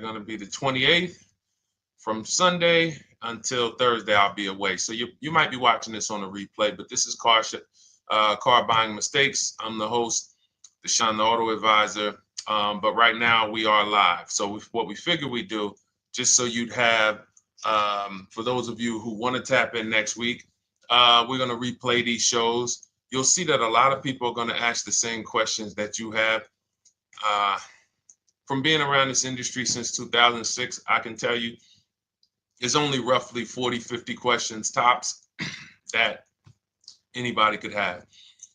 going to be the 28th. From Sunday until Thursday, I'll be away. So you might be watching this on a replay, but this is Car Buying Mistakes. I'm the host, Deshone the Auto Advisor. But right now we are live. So what we figured we'd do, just so you'd have, for those of you who want to tap in next week, we're going to replay these shows. You'll see that a lot of people are going to ask the same questions that you have. From being around this industry since 2006, I can tell you, there's only roughly 40, 50 questions tops that anybody could have.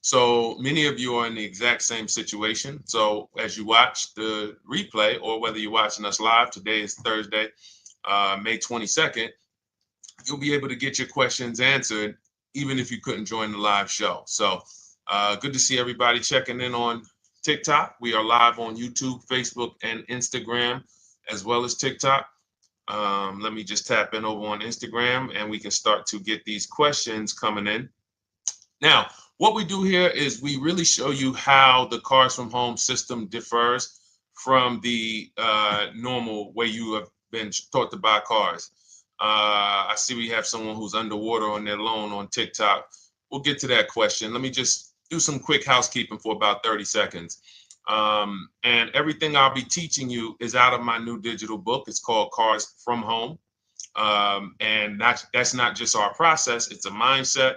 So many of you are in the exact same situation. So as you watch the replay, or whether you're watching us live, today is Thursday, May 22nd, you'll be able to get your questions answered, even if you couldn't join the live show. So good to see everybody checking in on TikTok. We are live on YouTube, Facebook, and Instagram, as well as TikTok. Let me just tap in over on Instagram and we can start to get these questions coming in. Now, what we do here is we really show you how the Cars from Home system differs from the normal way you have been taught to buy cars. I see we have someone who's underwater on their loan on TikTok. We'll get to that question. Let me just do some quick housekeeping for about 30 seconds. And everything I'll be teaching you is out of my new digital book. It's called Cars from Home. And that's not just our process, it's a mindset.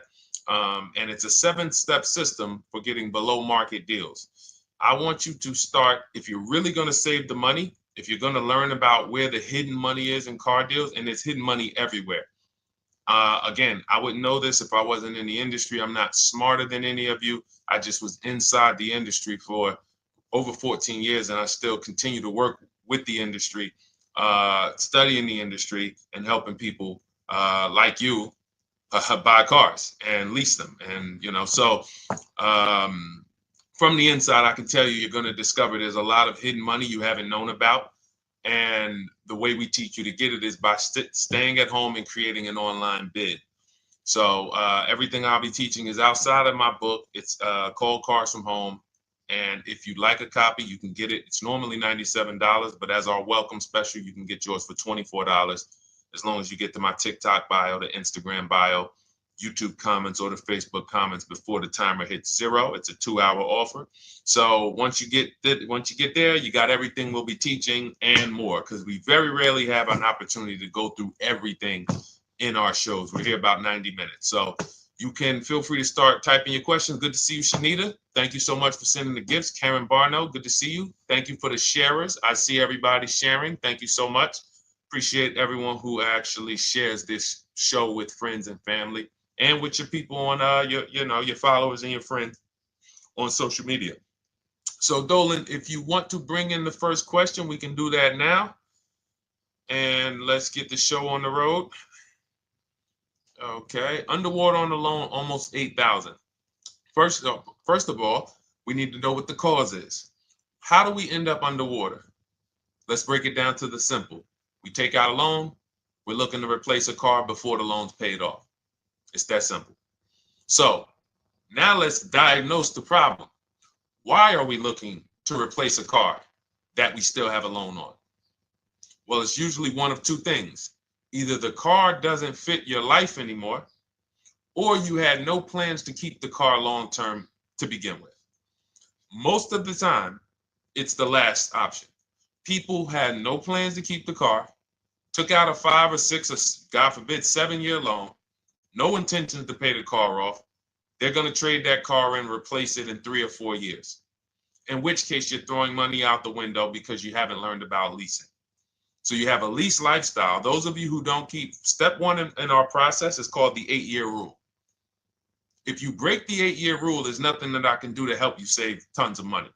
And it's a 7-step system for getting below market deals. I want you to start, if you're really going to save the money, if you're going to learn about where the hidden money is in car deals, and there's hidden money everywhere. Again, I wouldn't know this if I wasn't in the industry. I'm not smarter than any of you. I just was inside the industry for over 14 years, and I still continue to work with the industry, studying the industry and helping people like you buy cars and lease them. And, so from the inside, I can tell you, you're going to discover there's a lot of hidden money you haven't known about. And the way we teach you to get it is by staying at home and creating an online bid. So everything I'll be teaching is outside of my book. It's called Cars from Home. And if you'd like a copy, you can get it. It's normally $97, but as our welcome special, you can get yours for $24, as long as you get to my TikTok bio, the Instagram bio, YouTube comments, or the Facebook comments before the timer hits 0. It's a 2-hour offer. So once you get there, you got everything we'll be teaching and more, because we very rarely have an opportunity to go through everything in our shows. We're here about 90 minutes. So you can feel free to start typing your questions. Good to see you, Shanita. Thank you so much for sending the gifts. Karen Barno, good to see you. Thank you for the sharers. I see everybody sharing. Thank you so much. Appreciate everyone who actually shares this show with friends and family, and with your people on your followers and your friends on social media. So Dolan, if you want to bring in the first question, we can do that now. And let's get the show on the road. Okay, underwater on the loan, almost 8,000. First of all, we need to know what the cause is. How do we end up underwater? Let's break it down to the simple. We take out a loan, we're looking to replace a car before the loan's paid off. It's that simple. So now let's diagnose the problem. Why are we looking to replace a car that we still have a loan on? Well, it's usually one of two things. Either the car doesn't fit your life anymore, or you had no plans to keep the car long-term to begin with. Most of the time, it's the last option. People had no plans to keep the car, took out a 5 or 6 or God forbid 7-year loan, no intentions to pay the car off. They're going to trade that car in, replace it in 3 or 4 years. In which case you're throwing money out the window because you haven't learned about leasing. So you have a lease lifestyle. Those of you who don't keep, step 1 in our process is called the 8-year rule. If you break the 8-year rule, there's nothing that I can do to help you save tons of money.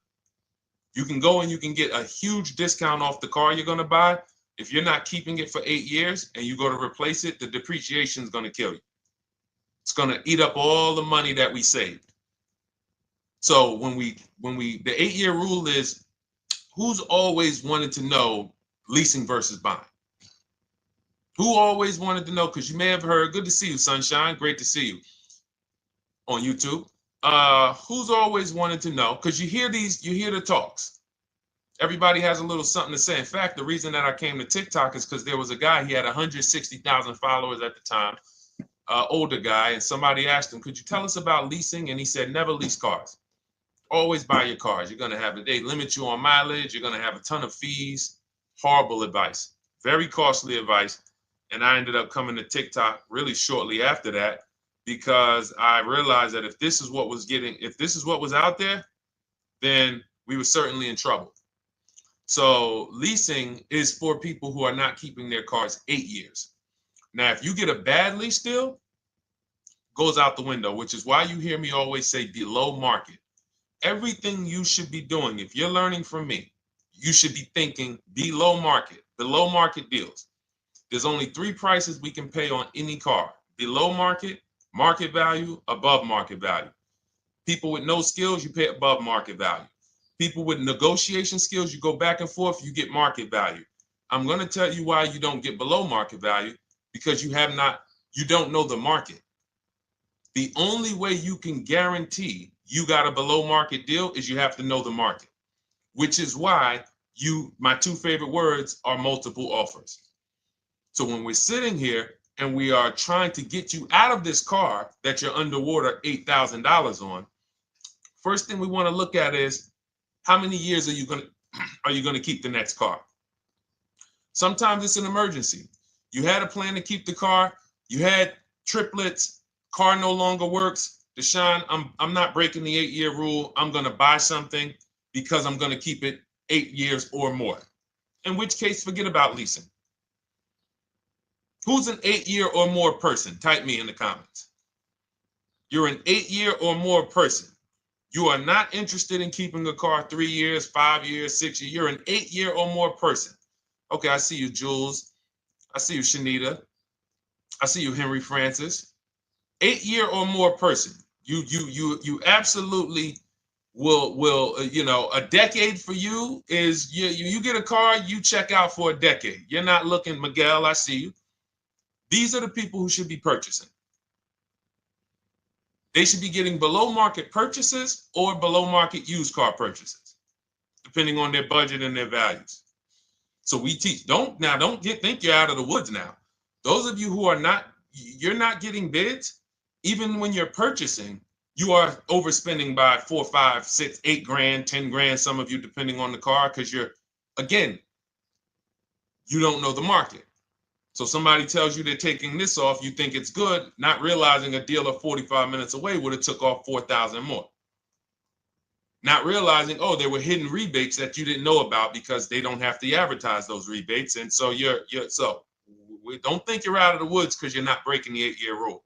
You can go and you can get a huge discount off the car you're going to buy. If you're not keeping it for 8 years and you go to replace it, the depreciation is going to kill you. It's going to eat up all the money that we saved. So the 8-year rule is, who's always wanted to know leasing versus buying? Who always wanted to know? Because you may have heard, good to see you, Sunshine. Great to see you on YouTube. Who's always wanted to know? Because you hear the talks. Everybody has a little something to say. In fact, the reason that I came to TikTok is because there was a guy, he had 160,000 followers at the time, older guy, and somebody asked him, could you tell us about leasing? And he said, never lease cars. Always buy your cars. You're going to have they limit you on mileage. You're going to have a ton of fees. Horrible advice. Very costly advice. And I ended up coming to TikTok really shortly after that because I realized that if this is what was out there, then we were certainly in trouble. So leasing is for people who are not keeping their cars 8 years. Now, if you get a bad lease deal, goes out the window, which is why you hear me always say below market. Everything you should be doing, if you're learning from me, you should be thinking below market deals. There's only 3 prices we can pay on any car: below market, market value, above market value. People with no skills, you pay above market value. People with negotiation skills, you go back and forth, you get market value. I'm going to tell you why you don't get below market value, because you don't know the market. The only way you can guarantee you got a below market deal is you have to know the market, which is why my 2 favorite words are multiple offers. So when we're sitting here and we are trying to get you out of this car that you're underwater $8,000 on, first thing we want to look at is how many years are you going to keep the next car? Sometimes it's an emergency. You had a plan to keep the car, you had triplets, car no longer works. Deshone, I'm not breaking the 8-year rule. I'm going to buy something because I'm going to keep it 8 years or more. In which case, forget about leasing. Who's an 8-year or more person? Type me in the comments. You're an 8-year or more person. You are not interested in keeping a car 3 years, 5 years, 6 years. You're an 8-year or more person. Okay, I see you, Jules. I see you, Shanita. I see you, Henry Francis. 8-year or more person. You absolutely will a decade for you is you get a car, you check out for a decade. You're not looking, Miguel, I see you. These are the people who should be purchasing. They should be getting below market purchases or below market used car purchases, depending on their budget and their values. So we teach, think you're out of the woods now. Those of you who you're not getting bids, even when you're purchasing, you are overspending by 4, 5, 6, 8 grand, 10 grand, some of you, depending on the car, because you don't know the market. So somebody tells you they're taking this off, you think it's good, not realizing a dealer 45 minutes away would have took off 4,000 more. Not realizing, there were hidden rebates that you didn't know about because they don't have to advertise those rebates. And so we don't think you're out of the woods because you're not breaking the 8-year rule.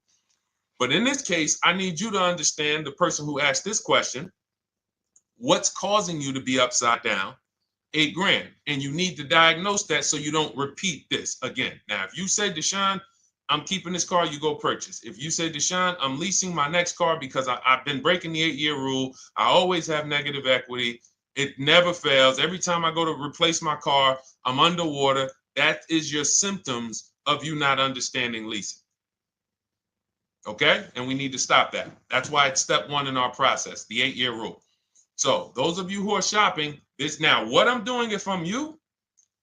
But in this case, I need you to understand, the person who asked this question, what's causing you to be upside down 8 grand? And you need to diagnose that so you don't repeat this again. Now, if you say, Deshone, I'm keeping this car, you go purchase. If you say, Deshone, I'm leasing my next car because I've been breaking the 8-year rule, I always have negative equity, it never fails. Every time I go to replace my car, I'm underwater. That is your symptoms of you not understanding leasing. Okay? And we need to stop that. That's why it's step 1 in our process, the 8-year rule. So those of you who are shopping this now, what I'm doing, if I'm you,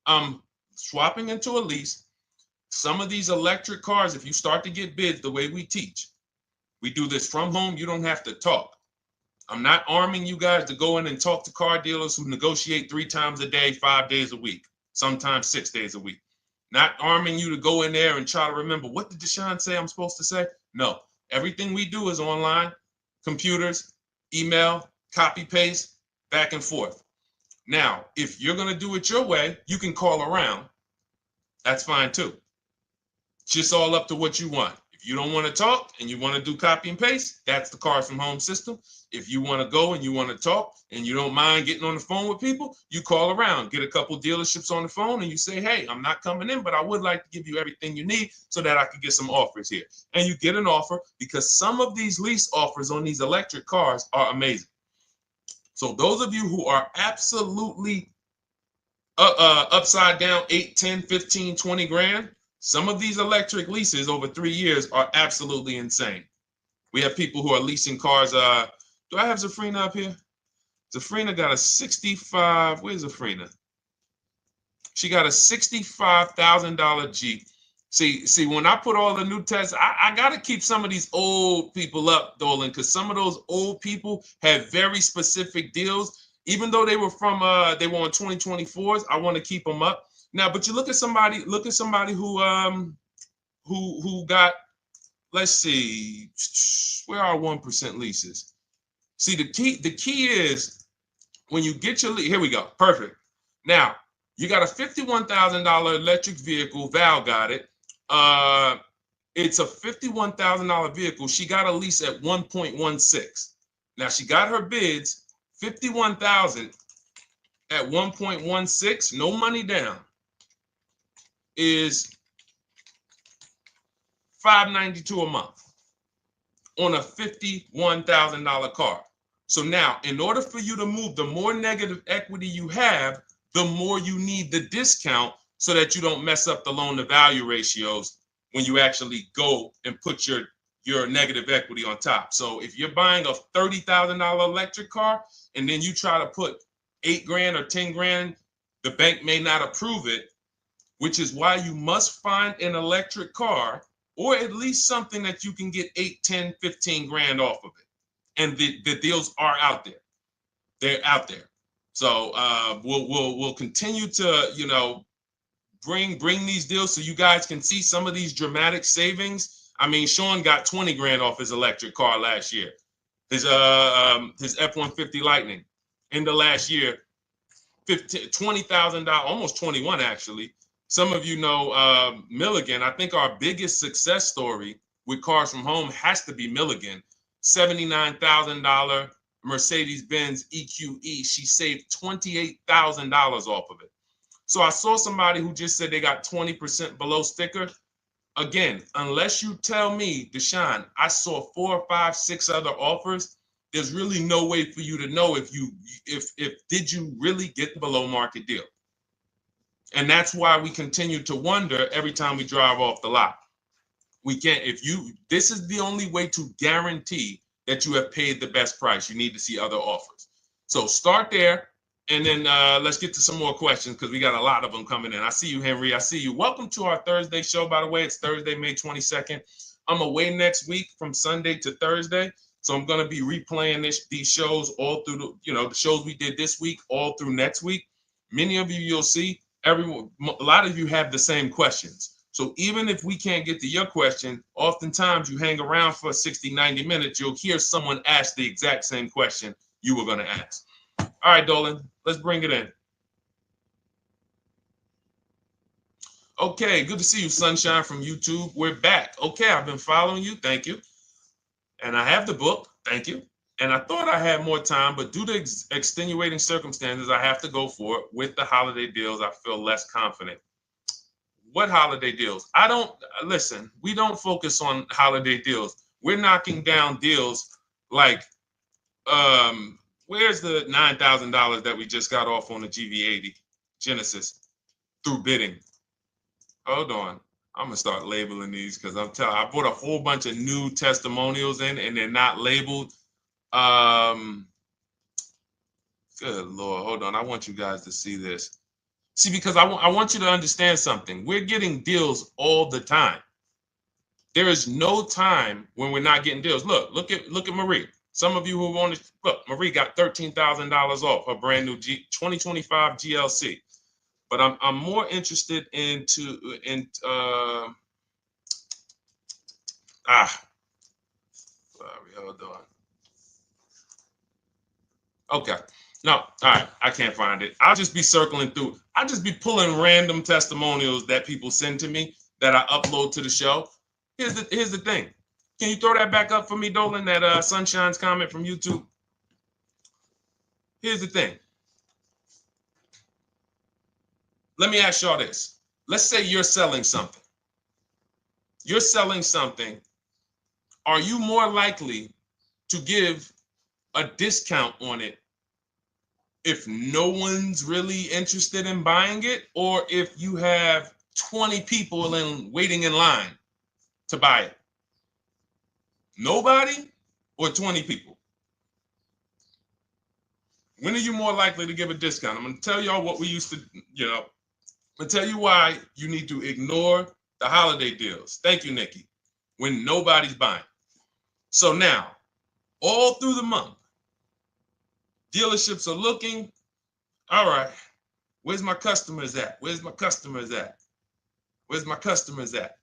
I'm swapping into a lease. Some of these electric cars, if you start to get bids the way we teach, we do this from home, you don't have to talk. I'm not arming you guys to go in and talk to car dealers who negotiate 3 times a day, 5 days a week, sometimes 6 days a week. Not arming you to go in there and try to remember, what did Deshone say I'm supposed to say? No, everything we do is online, computers, email, copy, paste, back and forth. Now, if you're going to do it your way, you can call around. That's fine too. It's just all up to what you want. If you don't want to talk and you want to do copy and paste, that's the Cars from Home system. If you want to go and you want to talk and you don't mind getting on the phone with people, you call around, get a couple dealerships on the phone, and you say, hey, I'm not coming in, but I would like to give you everything you need so that I can get some offers here. And you get an offer, because some of these lease offers on these electric cars are amazing. So those of you who are absolutely upside down 8, 10, 15, 20 grand, some of these electric leases over 3 years are absolutely insane. We have people who are leasing cars. Do I have Zafrina up here? Zafrina got a 65. Where's Zafrina? She got a $65,000 Jeep. See, when I put all the new tests, I got to keep some of these old people up, Dolan, because some of those old people have very specific deals. Even though they were on 2024s, I want to keep them up. Now, but you look at somebody who got, let's see, where are 1% leases? See, the key is when you get your lease, here we go, perfect. Now, you got a $51,000 electric vehicle, Val got it. It's a $51,000 vehicle. She got a lease at 1.16. Now she got her bids, 51,000 at 1.16, no money down, is $592 a month on a $51,000 car. So now, in order for you to move, the more negative equity you have, the more you need the discount so that you don't mess up the loan to value ratios when you actually go and put your negative equity on top. So if you're buying a $30,000 electric car and then you try to put $8,000 or $10,000, the bank may not approve it, which is why you must find an electric car or at least something that you can get 8, 10, 15 grand off of it. And the deals are out there. They're out there. So we'll continue to, bring these deals so you guys can see some of these dramatic savings. I mean, Sean got 20 grand off his electric car last year. His F-150 Lightning in the last year, $20,000, almost 21 actually. Some of you know Milligan. I think our biggest success story with Cars from Home has to be Milligan. $79,000 Mercedes-Benz EQE. She saved $28,000 off of it. So I saw somebody who just said they got 20% below sticker. Again, unless you tell me, Deshone, I saw 4, 5, 6 other offers, there's really no way for you to know if did you really get the below market deal. And that's why we continue to wonder every time we drive off the lot. We can't, this is the only way to guarantee that you have paid the best price. You need to see other offers. So start there. And then let's get to some more questions because we got a lot of them coming in. I see you, Henry. I see you. Welcome to our Thursday show, by the way. It's Thursday, May 22nd. I'm away next week from Sunday to Thursday. So I'm going to be replaying these shows all through, the shows we did this week, all through next week. Many of you, you'll see, a lot of you have the same questions. So even if we can't get to your question, oftentimes you hang around for 60, 90 minutes, you'll hear someone ask the exact same question you were going to ask. All right, Dolan, let's bring it in. Okay, good to see you, Sunshine from YouTube. We're back. Okay, I've been following you. Thank you. And I have the book. Thank you. And I thought I had more time, but due to extenuating circumstances, I have to go for it. With the holiday deals, I feel less confident. What holiday deals? Listen, we don't focus on holiday deals. We're knocking down deals like, where's the $9,000 that we just got off on the GV80 Genesis through bidding? Hold on. I'm going to start labeling these because I bought a whole bunch of new testimonials in and they're not labeled. Good Lord. Hold on. I want you guys to see this. See, because I want you to understand something. We're getting deals all the time. There is no time when we're not getting deals. Look at Marie. Some of you who want to look, Marie got $13,000 off her brand new 2025 GLC. But I'm more interested sorry, hold on. Okay. No, all right, I can't find it. I'll just be circling through. I'll just be pulling random testimonials that people send to me that I upload to the show. Here's the thing. Can you throw that back up for me, Dolan, that Sunshine's comment from YouTube? Here's the thing. Let me ask y'all this. Let's say you're selling something. You're selling something. Are you more likely to give a discount on it if no one's really interested in buying it, or if you have 20 people waiting in line to buy it? Nobody or 20 people? When are you more likely to give a discount? I'm going to tell y'all what we used to, I'm going to tell you why you need to ignore the holiday deals. Thank you, Nikki. When nobody's buying. So now, all through the month, dealerships are looking, all right, where's my customers at? Where's my customers at? Where's my customers at?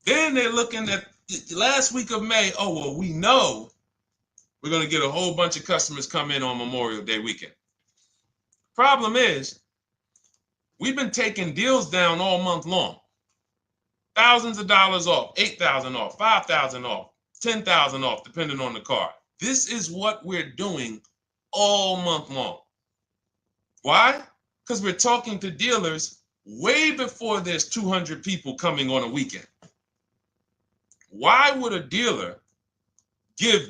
Then they're looking at the last week of May. Oh, well, we know we're going to get a whole bunch of customers come in on Memorial Day weekend. Problem is, we've been taking deals down all month long. Thousands of dollars off, 8,000 off, 5,000 off, 10,000 off, depending on the car. This is what we're doing all month long. Why? Because we're talking to dealers way before there's 200 people coming on a weekend. Why would a dealer give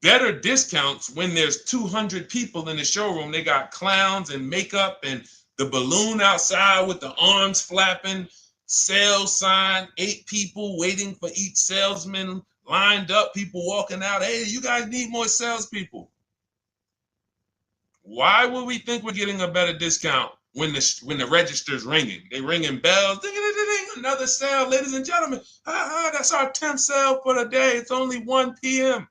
better discounts when there's 200 people in the showroom? They got clowns and makeup and the balloon outside with the arms flapping, sales sign, 8 people waiting for each salesman lined up, people walking out. Hey, you guys need more salespeople. Why would we think we're getting a better discount when the register's ringing? They ringing bells, ding, ding, ding, ding, another sale, ladies and gentlemen. That's our 10th sale for the day. It's only 1 p.m.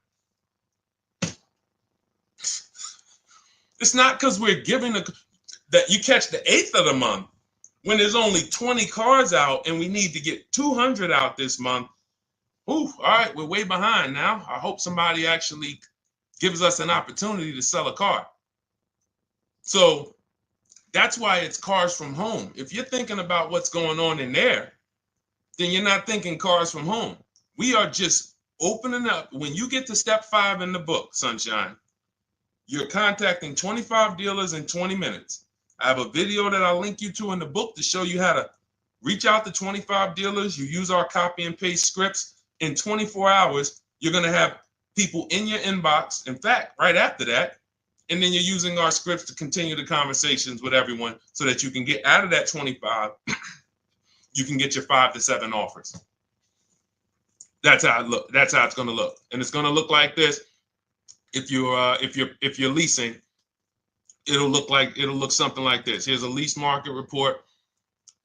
It's not because we're giving that you catch the 8th of the month when there's only 20 cars out and we need to get 200 out this month. Ooh, all right, we're way behind now. I hope somebody actually gives us an opportunity to sell a car. So that's why it's cars from home. If you're thinking about what's going on in there, then you're not thinking cars from home. We are just opening up. When you get to step 5 in the book, Sunshine, you're contacting 25 dealers in 20 minutes. I have a video that I'll link you to in the book to show you how to reach out to 25 dealers. You use our copy and paste scripts. In 24 hours, you're going to have people in your inbox. In fact, right after that, and then you're using our scripts to continue the conversations with everyone so that you can get out of that 25, you can get your 5 to 7 offers. That's how it look. That's how it's going to look. And it's going to look like this. If you're leasing, it'll look something like this. Here's a lease market report.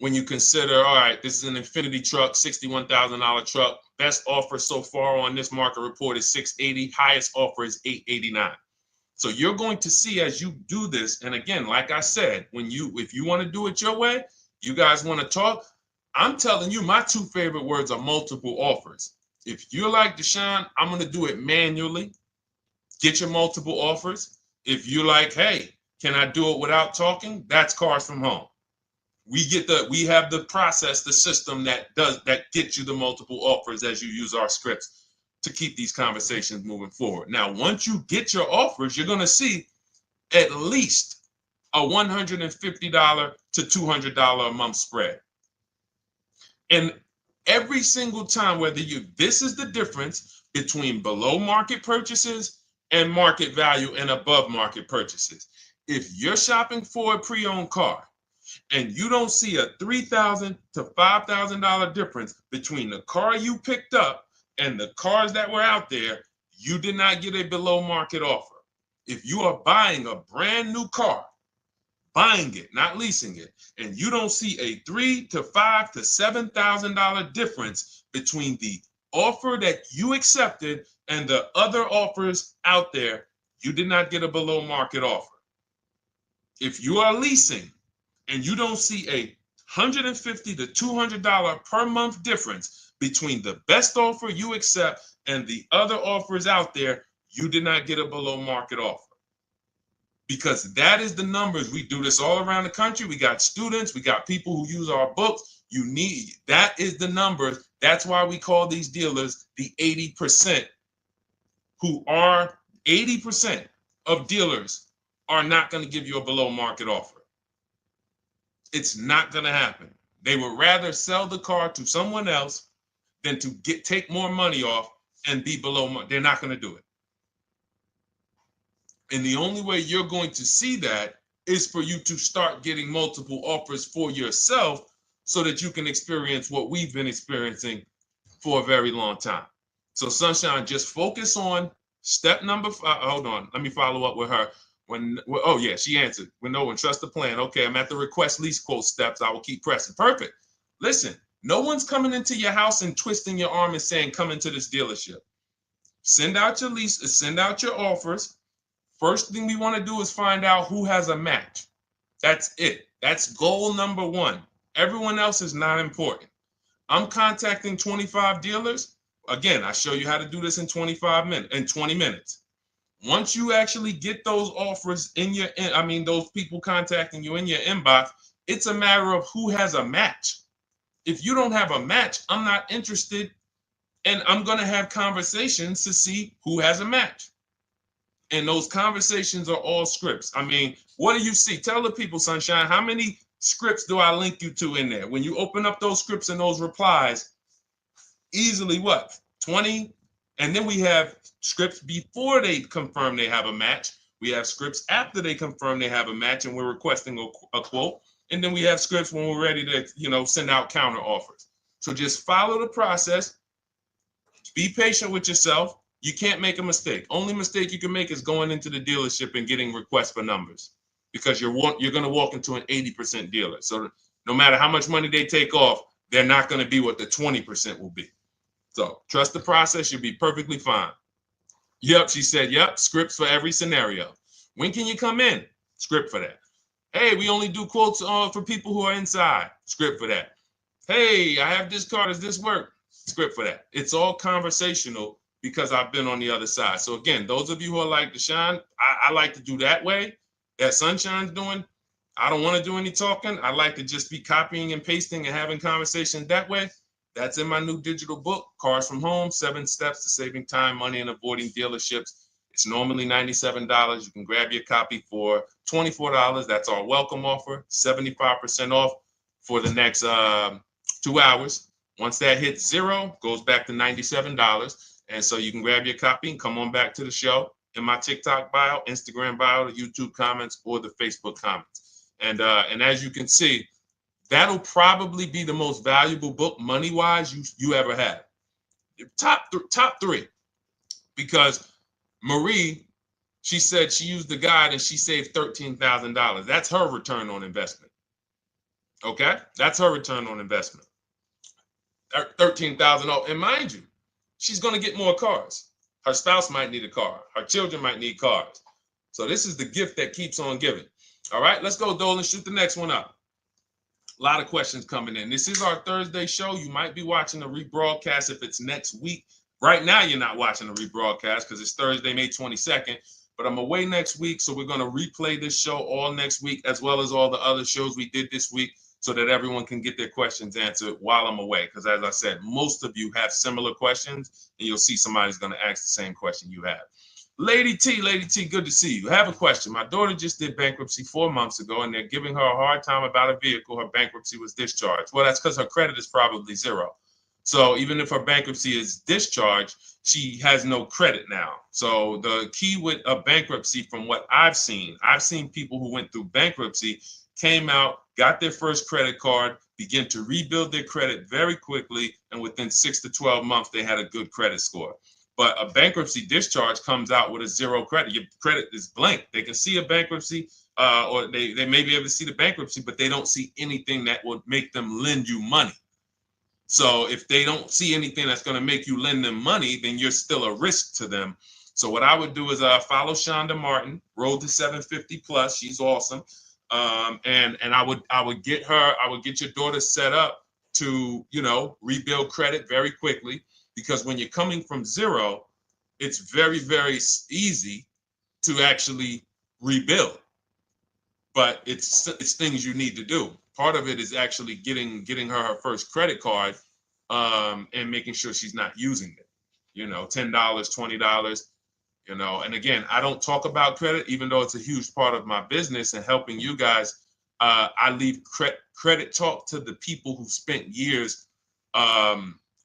When you consider, all right, this is an Infinity truck, $61,000 truck. Best offer so far on this market report is $680. Highest offer is $889. So you're going to see as you do this, and again, like I said, if you want to do it your way, you guys want to talk, I'm telling you, my 2 favorite words are multiple offers. If you're like Deshone, I'm going to do it manually. Get your multiple offers. If you're like, hey, can I do it without talking? That's cars from home. We have the process, the system that gets you the multiple offers as you use our scripts to keep these conversations moving forward. Now, once you get your offers, you're going to see at least a $150 to $200 a month spread. And every single time, this is the difference between below market purchases and market value and above market purchases. If you're shopping for a pre-owned car and you don't see a $3,000 to $5,000 difference between the car you picked up and the cars that were out there, you did not get a below market offer. If you are buying a brand new car, buying it, not leasing it, and you don't see a $3,000 to $5,000 to $7,000 difference between the offer that you accepted and the other offers out there, you did not get a below market offer. If you are leasing and you don't see a $150 to $200 per month difference between the best offer you accept and the other offers out there, you did not get a below market offer. Because that is the numbers. We do this all around the country. We got students, we got people who use our books. That is the numbers. That's why we call these dealers the 80%, who are 80% of dealers are not going to give you a below market offer. It's not going to happen. They would rather sell the car to someone else than to take more money off and be below market. They're not going to do it. And the only way you're going to see that is for you to start getting multiple offers for yourself so that you can experience what we've been experiencing for a very long time. So Sunshine, just focus on Step number 5. Hold on. Let me follow up with her. Oh yeah, she answered. When trust the plan. Okay, I'm at the request lease quote steps. I will keep pressing. Perfect. Listen, no one's coming into your house and twisting your arm and saying, come into this dealership. Send out your lease, send out your offers. First thing we want to do is find out who has a match. That's it. That's goal number 1. Everyone else is not important. I'm contacting 25 dealers. Again, I show you how to do this in 20 minutes. Once you actually get those offers those people contacting you in your inbox, it's a matter of who has a match. If you don't have a match, I'm not interested, and I'm going to have conversations to see who has a match. And those conversations are all scripts. I mean, what do you see? Tell the people, Sunshine, how many scripts do I link you to in there? When you open up those scripts and those replies, easily what? 20? And then we have scripts before they confirm they have a match. We have scripts after they confirm they have a match and we're requesting a quote. And then we have scripts when we're ready to, send out counter offers. So just follow the process. Be patient with yourself. You can't make a mistake. Only mistake you can make is going into the dealership and getting requests for numbers, because you're going to walk into an 80% dealer. So no matter how much money they take off, they're not going to be what the 20% will be. So trust the process. You'll be perfectly fine. Yep, she said, yep, scripts for every scenario. When can you come in? Script for that. Hey, we only do quotes for people who are inside. Script for that. Hey, I have this car. Does this work? Script for that. It's all conversational because I've been on the other side. So again, those of you who are like Deshone, I like to do that way, that Sunshine's doing. I don't want to do any talking. I like to just be copying and pasting and having conversations that way. That's in my new digital book, Cars from Home, 7 Steps to Saving Time, Money, and Avoiding Dealerships. It's normally $97. You can grab your copy for $24. That's our welcome offer, 75% off for the next 2 hours. Once that hits 0, goes back to $97. And so you can grab your copy and come on back to the show in my TikTok bio, Instagram bio, the YouTube comments, or the Facebook comments. And as you can see, that'll probably be the most valuable book money-wise you ever had. Top 3. Because Marie, she said she used the guide and she saved $13,000. That's her return on investment. Okay? That's her return on investment. $13,000. And mind you, she's going to get more cars. Her spouse might need a car. Her children might need cars. So this is the gift that keeps on giving. All right, let's go, Dolan. Shoot the next one up. A lot of questions coming in. This is our Thursday show. You might be watching the rebroadcast if it's next week. Right now, you're not watching the rebroadcast because it's Thursday, May 22nd. But I'm away next week, so we're going to replay this show all next week, as well as all the other shows we did this week, so that everyone can get their questions answered while I'm away. Because as I said, most of you have similar questions, and you'll see somebody's going to ask the same question you have. Lady T, good to see you. I have a question. My daughter just did bankruptcy 4 months ago, and they're giving her a hard time about a vehicle. Her bankruptcy was discharged. Well, that's because her credit is probably 0. So even if her bankruptcy is discharged, she has no credit now. So the key with a bankruptcy, from what I've seen people who went through bankruptcy, came out, got their first credit card, began to rebuild their credit very quickly, and within 6 to 12 months, they had a good credit score. But a bankruptcy discharge comes out with a 0 credit. Your credit is blank. They can see a bankruptcy, or they may be able to see the bankruptcy, but they don't see anything that would make them lend you money. So if they don't see anything that's going to make you lend them money, then you're still a risk to them. So what I would do is follow Shonda Martin, Road to 750 Plus. She's awesome. And I would get your daughter set up to, rebuild credit very quickly, because when you're coming from 0, it's very, very easy to actually rebuild. But it's things you need to do. Part of it is actually getting her first credit card, and making sure she's not using it. $10, $20. And again, I don't talk about credit, even though it's a huge part of my business and helping you guys. I leave credit talk to the people who spent years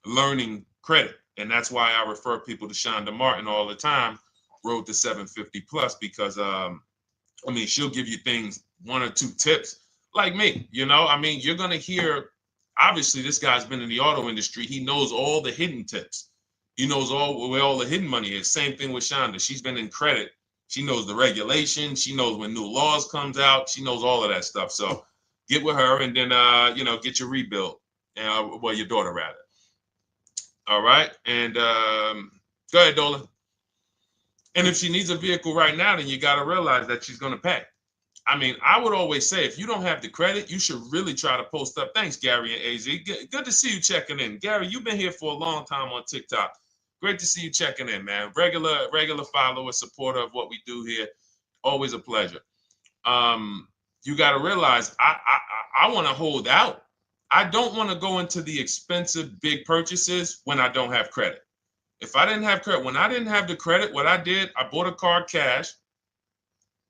learning credit. And that's why I refer people to Shonda Martin all the time, Road to 750 Plus, because she'll give you things, 1 or 2 tips, like me. You're going to hear, obviously, this guy's been in the auto industry. He knows all the hidden tips, He knows where all the hidden money is. Same thing with Shonda. She's been in credit. She knows the regulation. She knows when new laws comes out. She knows all of that stuff. So get with her and then, get your rebuild. Well, your daughter rather. All right. And go ahead, Dolan. And if she needs a vehicle right now, then you got to realize that she's going to pay. I mean, I would always say if you don't have the credit, you should really try to post up. Thanks, Gary and AZ. Good to see you checking in. Gary, you've been here for a long time on TikTok. Great to see you checking in, man. Regular follower, supporter of what we do here. Always a pleasure. You got to realize I want to hold out. I don't want to go into the expensive big purchases when I don't have credit. If I didn't have credit, when I didn't have the credit, what I did, I bought a car cash,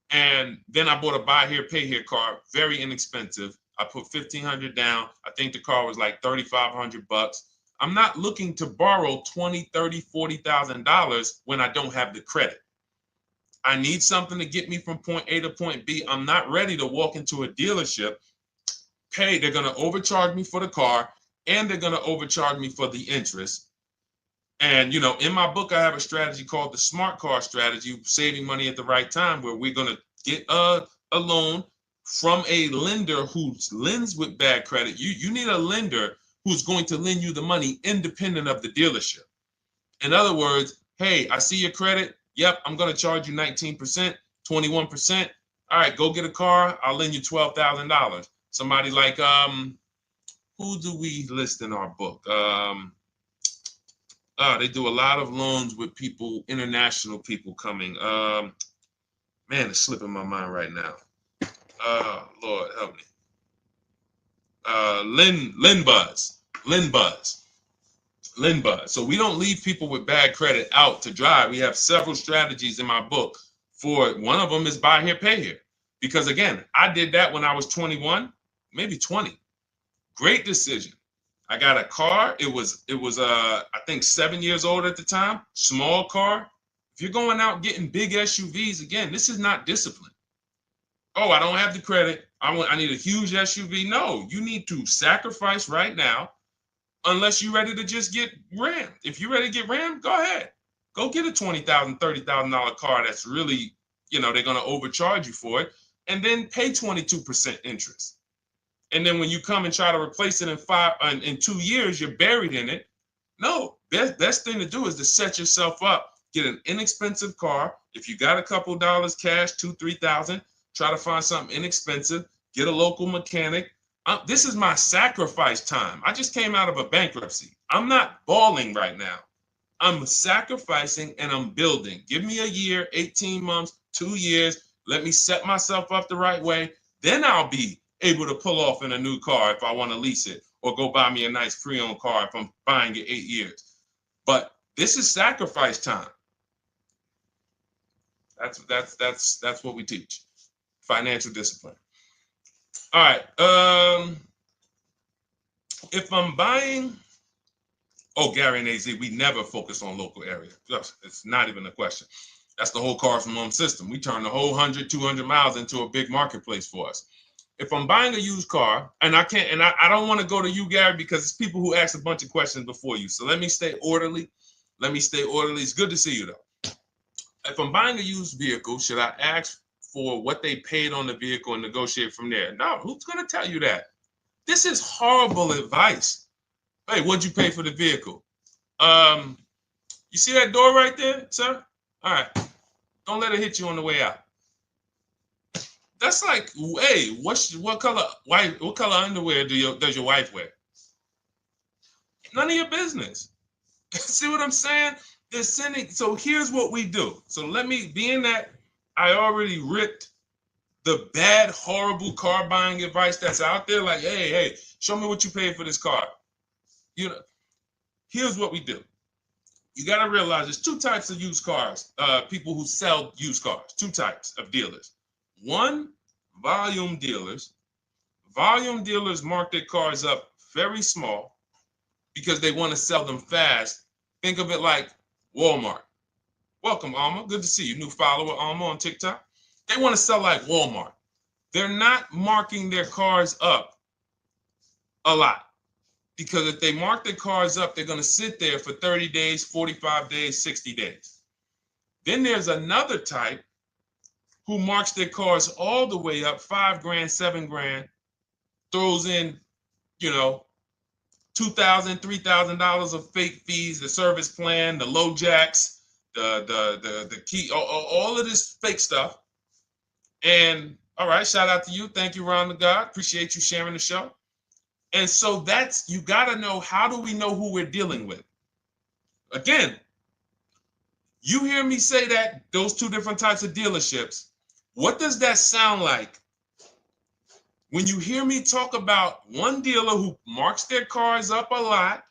and then I bought a buy here, pay here card, very inexpensive. I put $1,500 down. I think the car was like $3,500. I'm not looking to borrow $20,000, $30,000, $40,000 when I don't have the credit. I need something to get me from point A to point B. I'm not ready to walk into a dealership, pay. They're going to overcharge me for the car, and they're going to overcharge me for the interest. And, in my book, I have a strategy called the smart car strategy, saving money at the right time, where we're going to get a loan from a lender who lends with bad credit. You need a lender who's going to lend you the money independent of the dealership. In other words, hey, I see your credit. Yep, I'm going to charge you 19%, 21%. All right, go get a car. I'll lend you $12,000. Somebody like, who do we list in our book? They do a lot of loans with people, international people coming. Man, it's slipping my mind right now. Lord help me. Lynn Buzz. So we don't leave people with bad credit out to dry. We have several strategies in my book for it. One of them is buy here, pay here. Because again, I did that when I was 21, maybe 20. Great decision. I got a car. It was I think 7 years old at the time. Small car. If you're going out getting big SUVs, again, this is not discipline. Oh, I don't have the credit. I need a huge SUV. No, you need to sacrifice right now, unless you're ready to just get rammed. If you're ready to get rammed, go ahead. Go get a $20,000, $30,000 car that's really, they're going to overcharge you for it, and then pay 22% interest. And then when you come and try to replace it in 2 years, you're buried in it. No, best thing to do is to set yourself up. Get an inexpensive car. If you got a couple dollars cash, $2,000, $3,000, try to find something inexpensive. Get a local mechanic. This is my sacrifice time. I just came out of a bankruptcy. I'm not balling right now. I'm sacrificing and I'm building. Give me a year, 18 months, 2 years. Let me set myself up the right way. Then I'll be able to pull off in a new car if I want to lease it, or go buy me a nice pre-owned car if I'm buying it 8 years. But this is sacrifice time. That's what we teach. Financial discipline. All right. If I'm buying, Gary and AZ, we never focus on local area. It's not even a question. That's the whole car from home system. We turn the whole 100, 200 miles into a big marketplace for us. If I'm buying a used car, and I can't, and I don't want to go to you, Gary, because it's people who ask a bunch of questions before you. So let me stay orderly. It's good to see you, though. If I'm buying a used vehicle, should I ask for what they paid on the vehicle and negotiate from there? No, who's going to tell you that? This is horrible advice. Hey, what'd you pay for the vehicle? You see that door right there, sir? All right. Don't let it hit you on the way out. That's like, hey, what color underwear does your wife wear? None of your business. See what I'm saying? They're sending. So here's what we do. So being that I already ripped the bad, horrible car buying advice that's out there, like, hey, show me what you paid for this car. Here's what we do. You got to realize there's two types of used cars, people who sell used cars, two types of dealers. One, volume dealers. Volume dealers mark their cars up very small because they want to sell them fast. Think of it like Walmart. Welcome, Alma. Good to see you. New follower, Alma, on TikTok. They want to sell like Walmart. They're not marking their cars up a lot. Because if they mark their cars up, they're going to sit there for 30 days, 45 days, 60 days. Then there's another type who marks their cars all the way up, 5 grand, 7 grand, throws in, you know, $2,000, $3,000 of fake fees, the service plan, the low jacks, the key, all of this fake stuff. And all right, shout out to you. Thank you, Ron the God. Appreciate you sharing the show. And so that's, you got to know, how do we know who we're dealing with? Again, you hear me say that, those two different types of dealerships. What does that sound like when you hear me talk about one dealer who marks their cars up a lot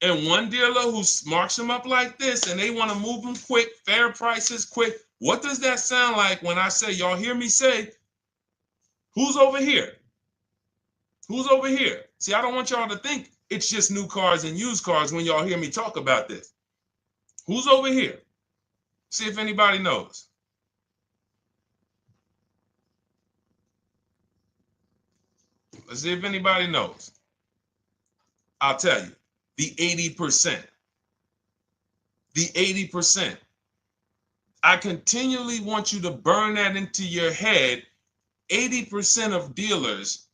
and one dealer who marks them up like this and they want to move them quick, fair prices, quick? What does that sound like when I say, y'all hear me say, who's over here? Who's over here? See, I don't want y'all to think it's just new cars and used cars when y'all hear me talk about this. Who's over here? See if anybody knows. Let's see if anybody knows. I'll tell you, the 80%. The 80%. I continually want you to burn that into your head. 80% of dealers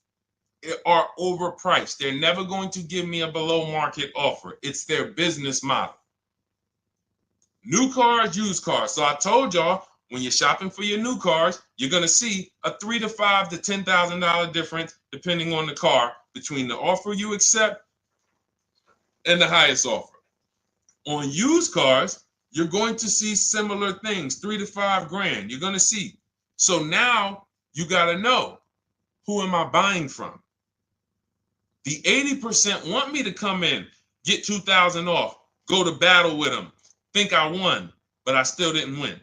are overpriced. They're never going to give me a below market offer. It's their business model. New cars, used cars. So I told y'all, when you're shopping for your new cars, you're going to see a $3,000 to $5,000 to $10,000 difference, depending on the car, between the offer you accept and the highest offer. On used cars, you're going to see similar things, 3 to 5 grand. You're going to see. So now you got to know, who am I buying from? The 80% want me to come in, get 2,000 off, go to battle with them, think I won, but I still didn't win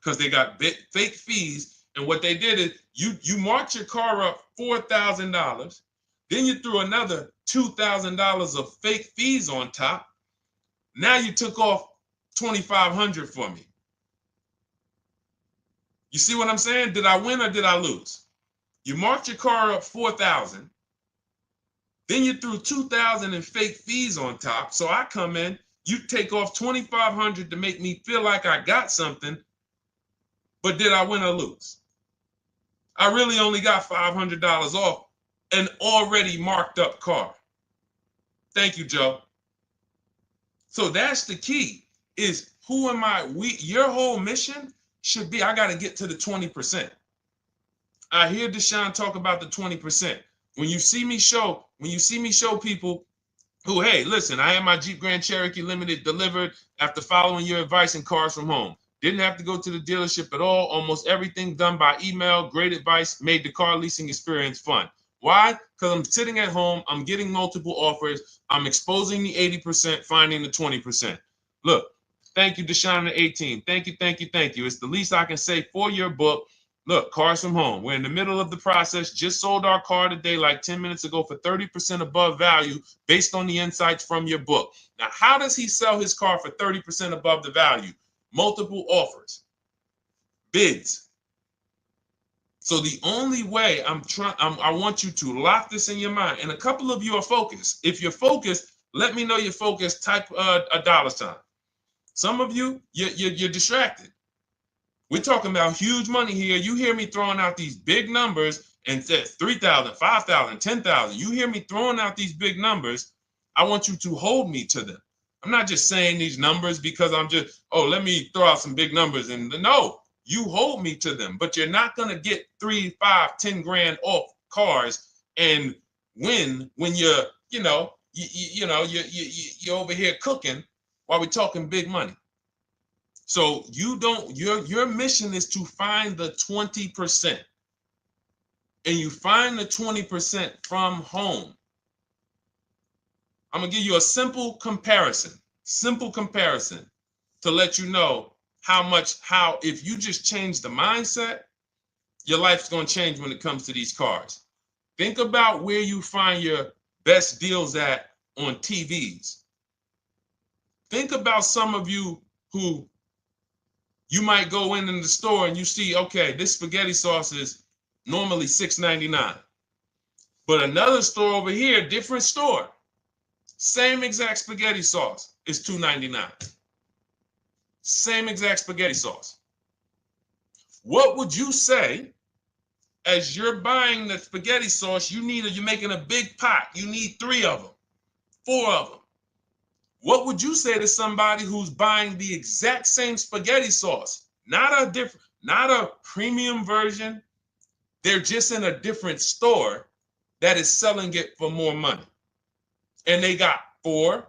because they got fake fees. And what they did is you marked your car up $4,000, then you threw another $2,000 of fake fees on top. Now you took off $2,500 for me. You see what I'm saying? Did I win or did I lose? You marked your car up $4,000. Then you threw $2,000 in fake fees on top. So I come in, you take off $2,500 to make me feel like I got something. But did I win or lose? I really only got $500 off an already marked up car. Thank you, Joe. So that's the key, is who am I? Your whole mission should be, I got to get to the 20%. I hear Deshone talk about the 20%. When you see me show people who, hey, listen, I had my Jeep Grand Cherokee Limited delivered after following your advice and cars from home. Didn't have to go to the dealership at all. Almost everything done by email. Great advice. Made the car leasing experience fun. Why? Because I'm sitting at home. I'm getting multiple offers. I'm exposing the 80%, finding the 20%. Look, thank you, Deshone the 18. Thank you, thank you, thank you. It's the least I can say for your book. Look, cars from home. We're in the middle of the process. Just sold our car today, like 10 minutes ago, for 30% above value based on the insights from your book. Now, how does he sell his car for 30% above the value? Multiple offers, bids. So the only way I want you to lock this in your mind. And a couple of you are focused. If you're focused, let me know you're focused. Type a $sign. Some of you, you're distracted. We're talking about huge money here. You hear me throwing out these big numbers and said 3,000, 5,000, 10,000. You hear me throwing out these big numbers. I want you to hold me to them. I'm not just saying these numbers because I'm just, let me throw out some big numbers. And no, you hold me to them, but you're not going to get 3, 5, 10 grand off cars and win when you're over here cooking while we're talking big money. So your mission is to find the 20%. And you find the 20% from home. I'm going to give you a simple comparison to let you know how if you just change the mindset, your life's going to change when it comes to these cars. Think about where you find your best deals at on TVs. Think about some of you who you might go in the store and you see, okay, this spaghetti sauce is normally $6.99. But another store over here, different store, same exact spaghetti sauce is $2.99. Same exact spaghetti sauce. What would you say as you're buying the spaghetti sauce? You're making a big pot. You need 3 of them, 4 of them. What would you say to somebody who's buying the exact same spaghetti sauce? Not a premium version. They're just in a different store that is selling it for more money. And they got 4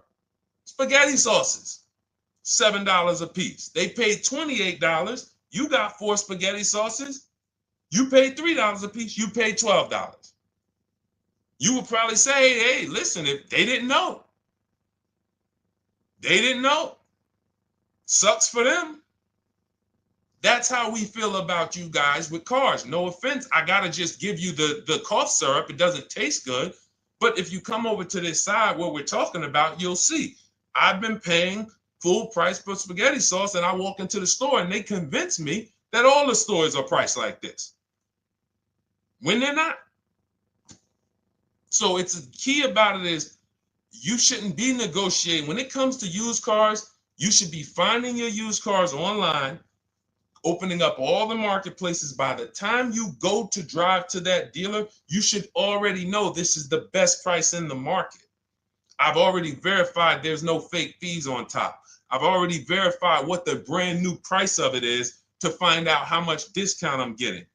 spaghetti sauces, $7 a piece. They paid $28. You got 4 spaghetti sauces. You paid $3 a piece. You paid $12. You would probably say, hey, listen, if they didn't know. They didn't know. Sucks for them. That's how we feel about you guys with cars. No offense. I got to just give you the cough syrup. It doesn't taste good. But if you come over to this side where we're talking about, you'll see. I've been paying full price for spaghetti sauce, and I walk into the store and they convince me that all the stores are priced like this, when they're not. So it's the key about it is you shouldn't be negotiating. When it comes to used cars, you should be finding your used cars online, opening up all the marketplaces. By the time you go to drive to that dealer, you should already know this is the best price in the market. I've already verified there's no fake fees on top. I've already verified what the brand new price of it is to find out how much discount I'm getting.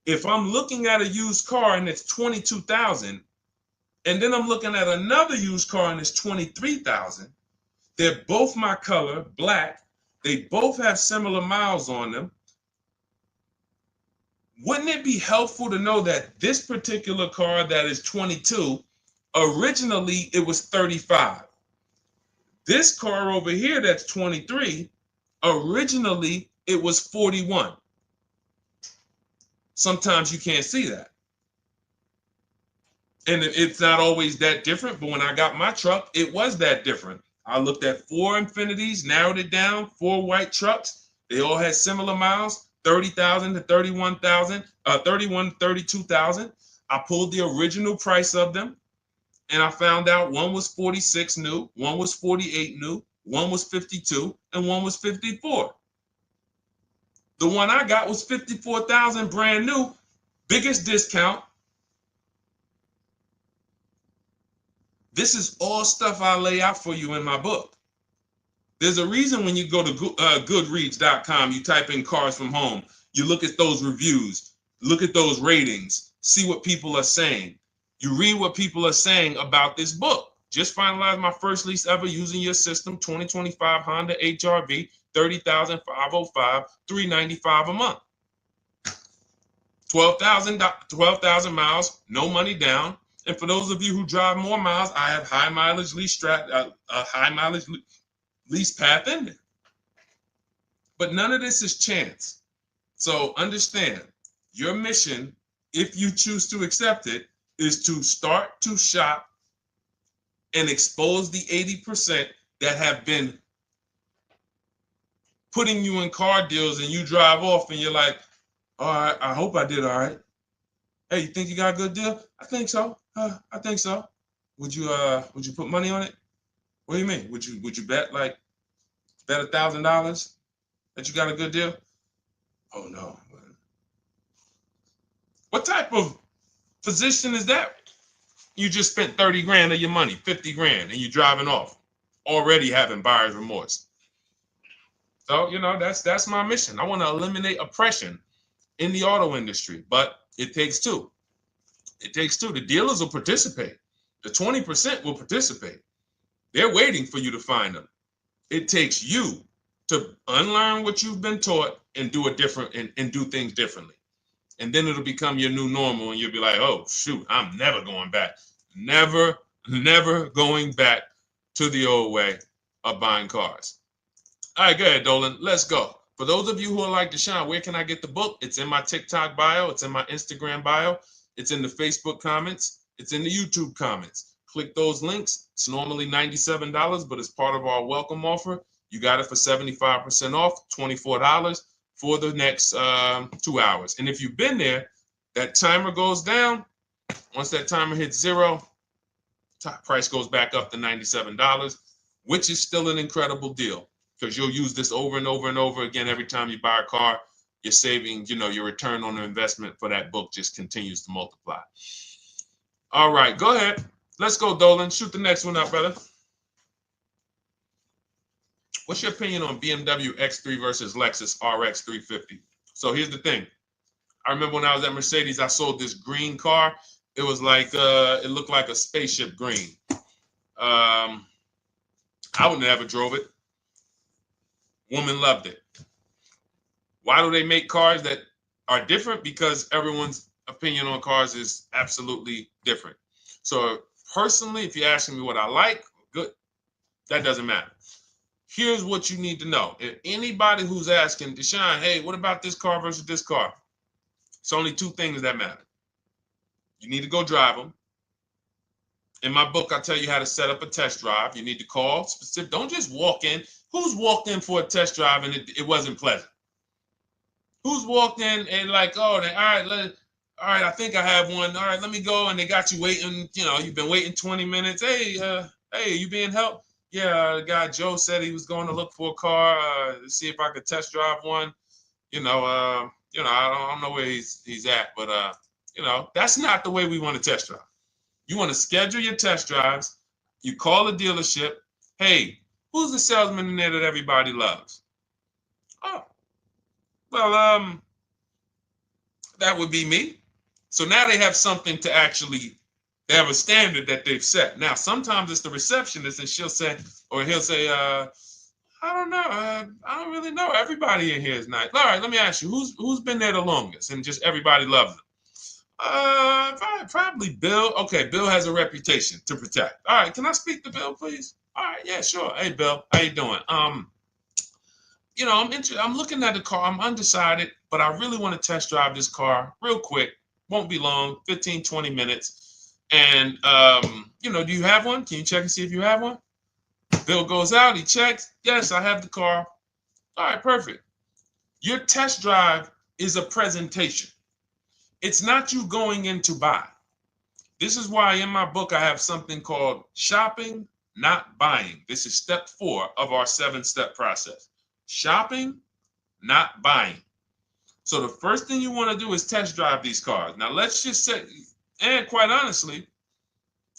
If I'm looking at a used car and it's $22,000, and then I'm looking at another used car and it's $23,000, they're both my color, black. They both have similar miles on them. Wouldn't it be helpful to know that this particular car that is 22, originally it was 35. This car over here that's 23, originally it was 41. Sometimes you can't see that. And it's not always that different, but when I got my truck, it was that different. I looked at 4 Infinities, narrowed it down, 4 white trucks. They all had similar miles, 30,000 to 31,000, 31 to 32,000. I pulled the original price of them, and I found out one was 46 new, one was 48 new, one was 52, and one was 54. The one I got was 54,000 brand new, biggest discount. This is all stuff I lay out for you in my book. There's a reason when you go to Goodreads.com, you type in cars from home, you look at those reviews, look at those ratings, see what people are saying. You read what people are saying about this book. Just finalized my first lease ever using your system, 2025 Honda HR-V, 30,505, $395 a month. 12,000 miles, no money down. And for those of you who drive more miles, I have high mileage lease lease path in there. But none of this is chance. So understand, your mission, if you choose to accept it, is to start to shop and expose the 80% that have been putting you in car deals, and you drive off and you're like, all right, I hope I did all right. Hey, you think you got a good deal? I think so. I think so. Would you put money on it? What do you mean? Would you bet $1,000 that you got a good deal? Oh no. What type of position is that? You just spent 30 grand of your money, 50 grand, and you're driving off, already having buyer's remorse. So, that's my mission. I want to eliminate oppression in the auto industry, but it takes 2. It takes 2. The dealers will participate. The 20% will participate. They're waiting for you to find them. It takes you to unlearn what you've been taught and do it different and do things differently. And then it'll become your new normal, and you'll be like, oh, shoot, I'm never going back. Never going back to the old way of buying cars. All right, go ahead, Dolan. Let's go. For those of you who are like Deshone, where can I get the book? It's in my TikTok bio. It's in my Instagram bio. It's in the Facebook comments. It's in the YouTube comments. Click those links. It's normally $97, but it's part of our welcome offer. You got it for 75% off, $24 for the next 2 hours. And if you've been there, that timer goes down. Once that timer hits 0, top price goes back up to $97, which is still an incredible deal because you'll use this over and over and over again every time you buy a car. You're saving, your return on the investment for that book just continues to multiply. All right, go ahead. Let's go, Dolan. Shoot the next one up, brother. What's your opinion on BMW X3 versus Lexus RX 350? So here's the thing. I remember when I was at Mercedes, I sold this green car. It was like, it looked like a spaceship green. I would never drove it. Woman loved it. Why do they make cars that are different? Because everyone's opinion on cars is absolutely different. So personally, if you're asking me what I like, good, that doesn't matter. Here's what you need to know. If anybody who's asking, Deshone, hey, what about this car versus this car? It's only two things that matter. You need to go drive them. In my book, I tell you how to set up a test drive. You need to call specific. Don't just walk in. Who's walked in for a test drive and it wasn't pleasant? Who's walked in and like, oh, all right, I think I have one. All right, let me go. And they got you waiting. You've been waiting 20 minutes. Hey, you being helped? Yeah, the guy Joe said he was going to look for a car to see if I could test drive one. I don't know where he's at, but that's not the way we want to test drive. You want to schedule your test drives. You call the dealership. Hey, who's the salesman in there that everybody loves? Oh, well, that would be me. So now they have something to actually, they have a standard that they've set. Now, sometimes it's the receptionist and he'll say, I don't know. I don't really know. Everybody in here is nice. All right, let me ask you, who's been there the longest? And just everybody loves them. Probably Bill. Okay, Bill has a reputation to protect. All right, can I speak to Bill, please? All right, yeah, sure. Hey, Bill, how you doing? I'm looking at the car. I'm undecided, but I really want to test drive this car real quick. Won't be long, 15, 20 minutes. And do you have one? Can you check and see if you have one? Bill goes out, he checks. Yes, I have the car. All right, perfect. Your test drive is a presentation. It's not you going in to buy. This is why in my book I have something called shopping, not buying. This is step 4 of our 7-step process. Shopping, not buying. So the first thing you want to do is test drive these cars. Now let's just say, and quite honestly,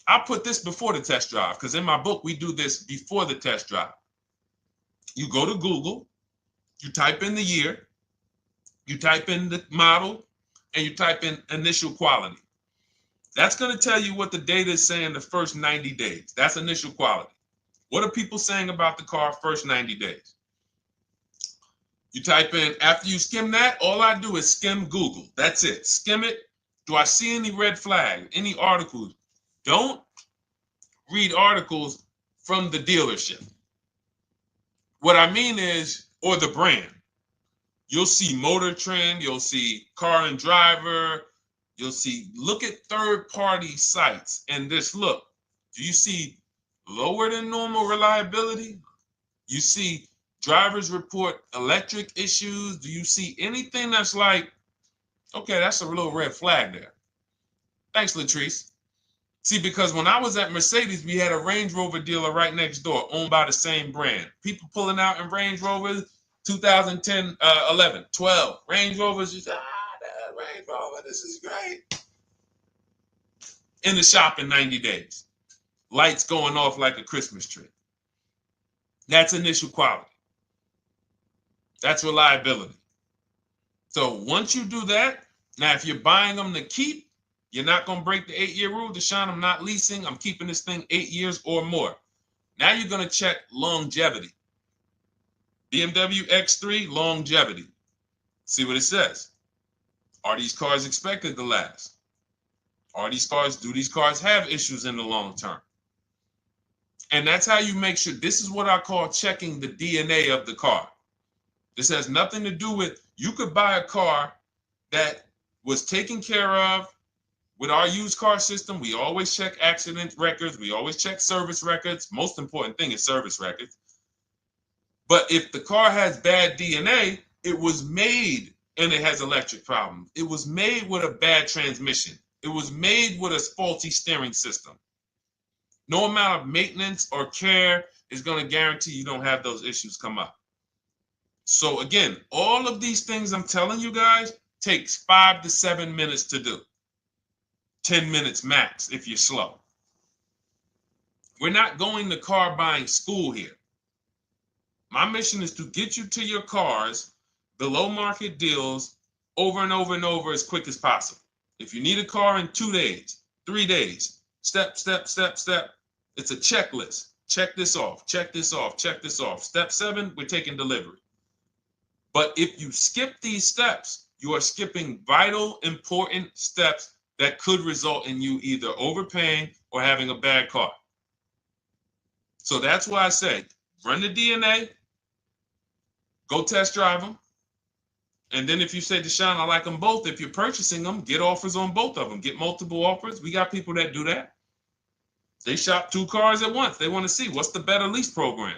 I put this before the test drive because in my book we do this before the test drive. You go to Google, you type in the year, you type in the model, and you type in initial quality. That's going to tell you what the data is saying the first 90 days. That's initial quality. What are people saying about the car first 90 days? You type in, after you skim that, all I do is skim Google. That's it. Skim it. Do I see any red flags, any articles? Don't read articles from the dealership. What I mean is, or the brand. You'll see Motor Trend, you'll see Car and Driver, look at third-party sites and just look. Do you see lower than normal reliability? You see drivers report electric issues? Do you see anything that's like, okay, that's a little red flag there? Thanks, Latrice. See, because when I was at Mercedes, we had a Range Rover dealer right next door owned by the same brand. People pulling out in Range Rovers, 2010, 11, 12. Range Rovers, just, that Range Rover, this is great. In the shop in 90 days. Lights going off like a Christmas tree. That's initial quality. That's reliability. So once you do that, now if you're buying them to keep, you're not going to break the 8-year rule. Deshone, I'm not leasing. I'm keeping this thing 8 years or more. Now you're going to check longevity. BMW X3, longevity. See what it says. Are these cars expected to last? Do these cars have issues in the long term? And that's how you make sure. This is what I call checking the DNA of the car. This has nothing to do with, you could buy a car that was taken care of with our used car system. We always check accident records. We always check service records. Most important thing is service records. But if the car has bad DNA, it was made and it has electric problems. It was made with a bad transmission. It was made with a faulty steering system. No amount of maintenance or care is going to guarantee you don't have those issues come up. So again, all of these things I'm telling you guys takes 5 to 7 minutes to do. 10 minutes max if you're slow. We're not going to car buying school here. My mission is to get you to your cars below market deals over and over and over as quick as possible. If you need a car in 2 days, 3 days, step, step, step, step. It's a checklist. Check this off, check this off, check this off. Step 7, we're taking delivery. But if you skip these steps, you are skipping vital, important steps that could result in you either overpaying or having a bad car. So that's why I say, run the DNA, go test drive them. And then if you say, Deshone, I like them both, if you're purchasing them, get offers on both of them. Get multiple offers. We got people that do that. They shop 2 cars at once. They want to see what's the better lease program.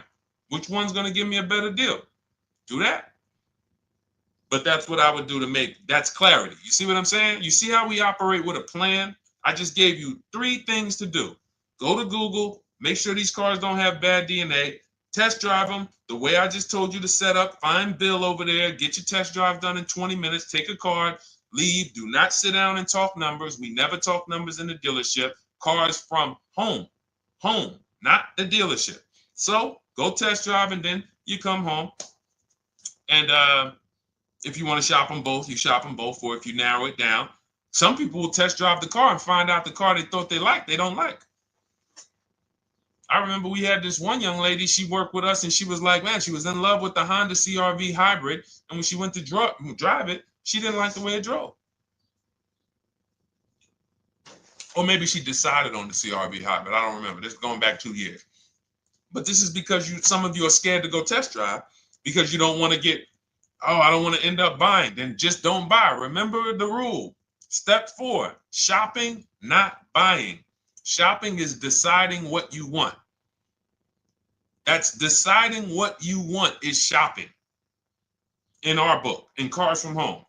Which one's going to give me a better deal? Do that. But that's what I would do to make, that's clarity. You see what I'm saying? You see how we operate with a plan? I just gave you 3 things to do. Go to Google, make sure these cars don't have bad DNA, test drive them the way I just told you to set up, find Bill over there, get your test drive done in 20 minutes, take a card, leave, do not sit down and talk numbers. We never talk numbers in the dealership. Cars from home, not the dealership. So go test drive and then you come home. And if you want to shop them both, you shop them both. Or if you narrow it down, some people will test drive the car and find out the car they thought they liked, they don't like. I remember we had this one young lady, she worked with us and she was like, man, she was in love with the Honda CR-V hybrid. And when she went to drive it, she didn't like the way it drove. Or maybe she decided on the CR-V hybrid. I don't remember. This is going back 2 years. But this is because some of you are scared to go test drive because you don't want to get, oh, I don't want to end up buying. Then just don't buy. Remember the rule. Step 4, shopping, not buying. Shopping is deciding what you want. That's deciding what you want is shopping. In our book, in Cars from Home.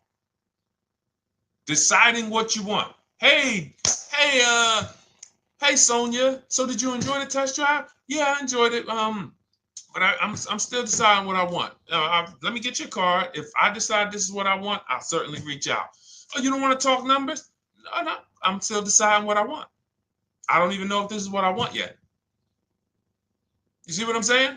Deciding what you want. Hey, Sonia. So did you enjoy the test drive? Yeah, I enjoyed it. But I'm still deciding what I want. Let me get your card. If I decide this is what I want, I'll certainly reach out. Oh, you don't want to talk numbers? No, I'm still deciding what I want. I don't even know if this is what I want yet. You see what I'm saying?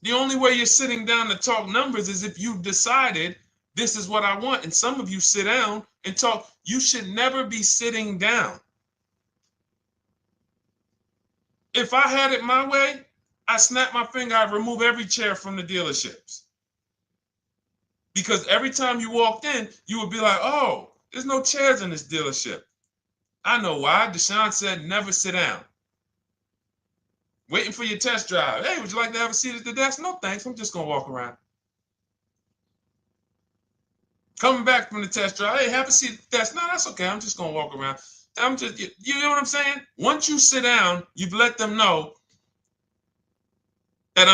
The only way you're sitting down to talk numbers is if you've decided this is what I want. And some of you sit down and talk. You should never be sitting down. If I had it my way, I snap my finger, I'd remove every chair from the dealerships. Because every time you walked in, you would be like, oh, there's no chairs in this dealership. I know why. Deshone said never sit down. Waiting for your test drive. Hey, would you like to have a seat at the desk? No, thanks. I'm just going to walk around. Coming back from the test drive. Hey, have a seat at the desk. No, that's okay. I'm just going to walk around. You know what I'm saying? Once you sit down, you've let them know that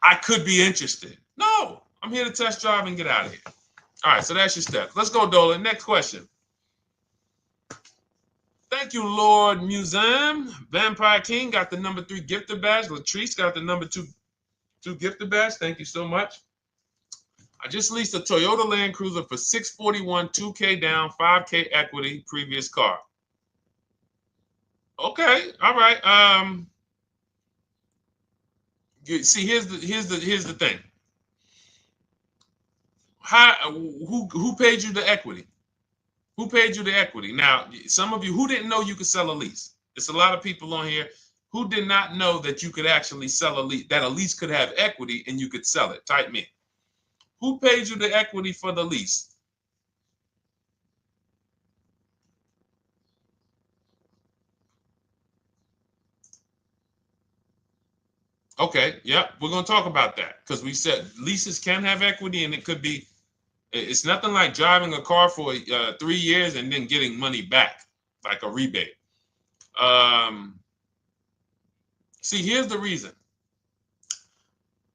I could be interested. No, I'm here to test drive and get out of here. All right, so that's your steps. Let's go, Dolan. Next question. Thank you, Lord Museum. Vampire King got the number 3 gifter badge. Latrice got the number 2 gifter badge. Thank you so much. I just leased a Toyota Land Cruiser for $641, $2K down, $5K equity, previous car. Okay, all right. See, here's the thing. Who paid you the equity? Who paid you the equity? Now, some of you who didn't know you could sell a lease. There's a lot of people on here who did not know that you could actually sell a lease, that a lease could have equity and you could sell it. Type me. Who paid you the equity for the lease? Okay, yep, we're going to talk about that because we said leases can have equity and it could be, it's nothing like driving a car for 3 years and then getting money back, like a rebate. See, here's the reason.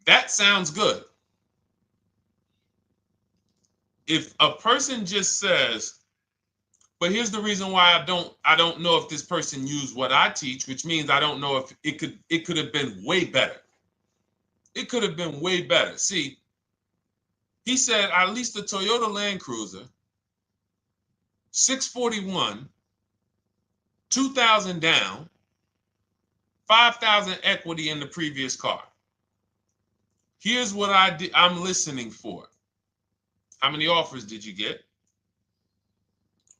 That sounds good. If a person just says, But here's the reason why I don't know if this person used what I teach, which means I don't know if it could have been way better. It could have been way better. See, he said I leased a Toyota Land Cruiser, 641, 2,000 down, 5,000 equity in the previous car. Here's what I'm listening for. How many offers did you get?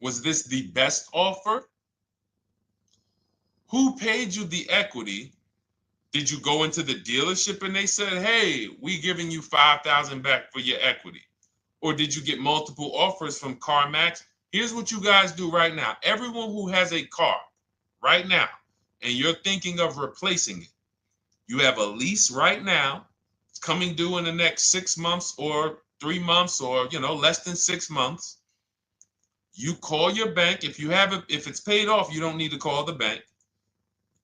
Was this the best offer? Who paid you the equity? Did you go into the dealership and they said, hey, we giving you 5,000 back for your equity? Or did you get multiple offers from CarMax? Here's what you guys do right now. Everyone who has a car right now, and you're thinking of replacing it, you have a lease right now. It's coming due in the next 6 months or 3 months or, less than 6 months. You call your bank. If it's paid off, you don't need to call the bank.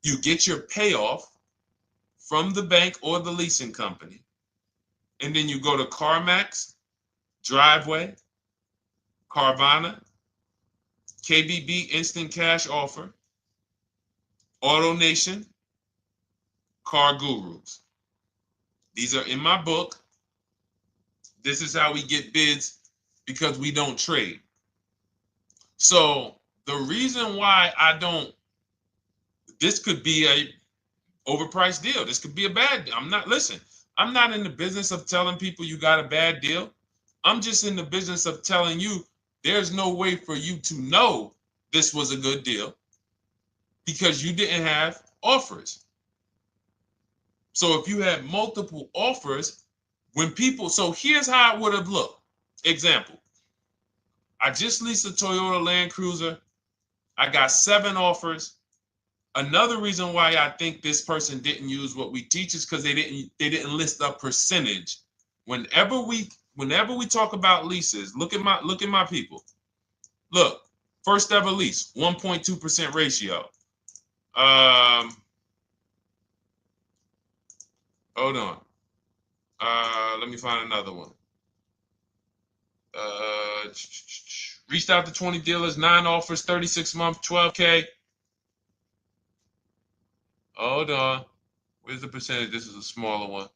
You get your payoff from the bank or the leasing company. And then you go to CarMax, Driveway, Carvana, KBB Instant Cash Offer, AutoNation, Car Gurus. These are in my book. This is how we get bids because we don't trade. So the reason why this could be a overpriced deal. This could be a bad deal. I'm not in the business of telling people you got a bad deal. I'm just in the business of telling you there's no way for you to know this was a good deal because you didn't have offers. So if you had multiple offers, so here's how it would have looked. Example, I just leased a Toyota Land Cruiser. I got 7 offers. Another reason why I think this person didn't use what we teach is because they didn't list a percentage. Whenever we talk about leases, look at my people. Look, first ever lease, 1.2% ratio. Hold on. Let me find another one. Reached out to 20 dealers, 9 offers, 36 months, 12K. Hold on. Where's the percentage? This is a smaller one.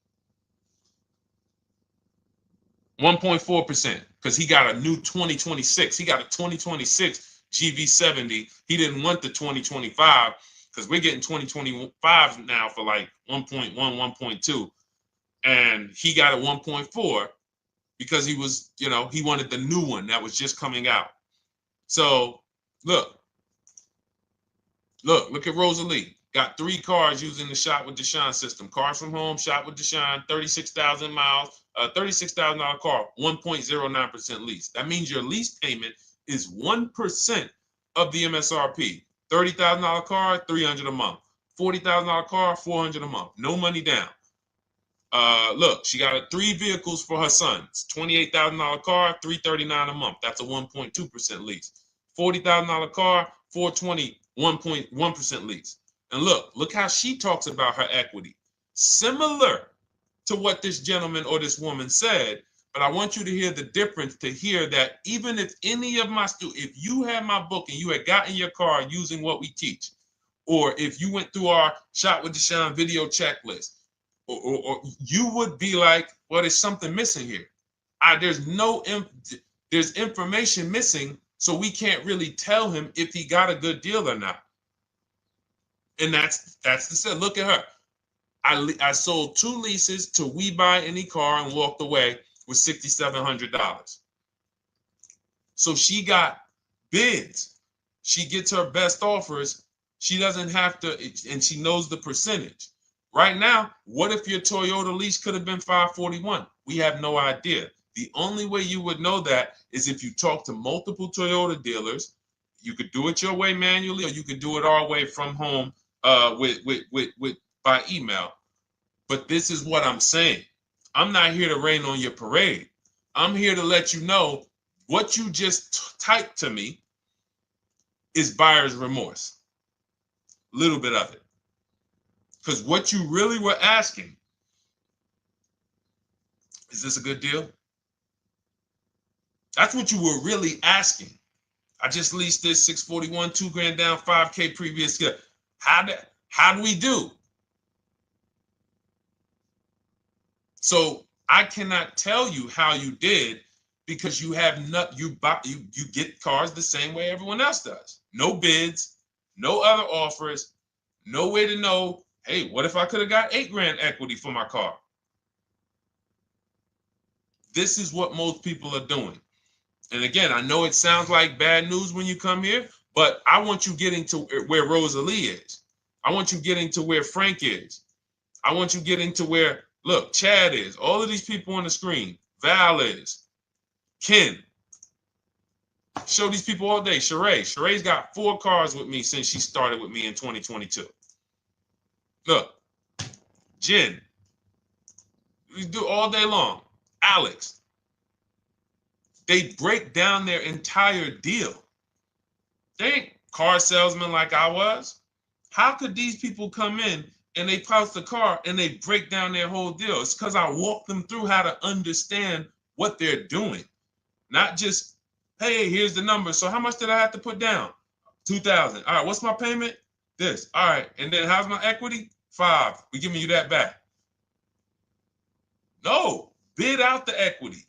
1.4%, because he got a new 2026. He got a 2026 GV70. He didn't want the 2025 because we're getting 2025 now for like 1.1, 1.2. And he got a 1.4 because he was, he wanted the new one that was just coming out. So look at Rosalie. Got 3 cars using the Shop with Deshone system. Cars from home, Shop with Deshone, 36,000 miles, $36,000 car, 1.09% lease. That means your lease payment is 1% of the MSRP. $30,000 car, $300 a month. $40,000 car, $400 a month. No money down. Look, she got 3 vehicles for her sons. $28,000 car, $339 a month. That's a 1.2% lease. $40,000 car, $420, 1.1% lease. And look how she talks about her equity. Similar to what this gentleman or this woman said, but I want you to hear the difference, to hear that even if any of my students, if you had my book and you had gotten your car using what we teach, or if you went through our Shop with Deshone video checklist, or you would be like, well, there's something missing here. There's information missing, so we can't really tell him if he got a good deal or not. And that's the set. Look at her. I sold 2 leases to We Buy Any Car and walked away with $6,700. So she got bids. She gets her best offers. She doesn't have to, and she knows the percentage. Right now, what if your Toyota lease could have been $541? We have no idea. The only way you would know that is if you talk to multiple Toyota dealers. You could do it your way manually, or you could do it our way from home by email. But this is what I'm saying. I'm not here to rain on your parade. I'm here to let you know what you just typed to me is buyer's remorse. A little bit of it. Because what you really were asking, is this a good deal? That's what you were really asking. I just leased this 641, 2 grand down, 5K previous year. How do we do? So I cannot tell you how you did because you have not you get cars the same way everyone else does. No bids, no other offers, no way to know, hey, what if I could have got 8 grand equity for my car? This is what most people are doing. And again, I know it sounds like bad news when you come here, but I want you getting to where Rosalie is. I want you getting to where Frank is. I want you getting to where, look, Chad is. All of these people on the screen. Val is. Ken. Show these people all day. Sheree. Sheree's got 4 cars with me since she started with me in 2022. Look. Jen. We do all day long. Alex. They break down their entire deal. They ain't car salesmen like I was. How could these people come in and they pounce the car and they break down their whole deal? It's because I walk them through how to understand what they're doing. Not just, hey, here's the number. So how much did I have to put down? 2,000. All right, what's my payment? This. All right, and then how's my equity? 5. We're giving you that back. No, bid out the equity.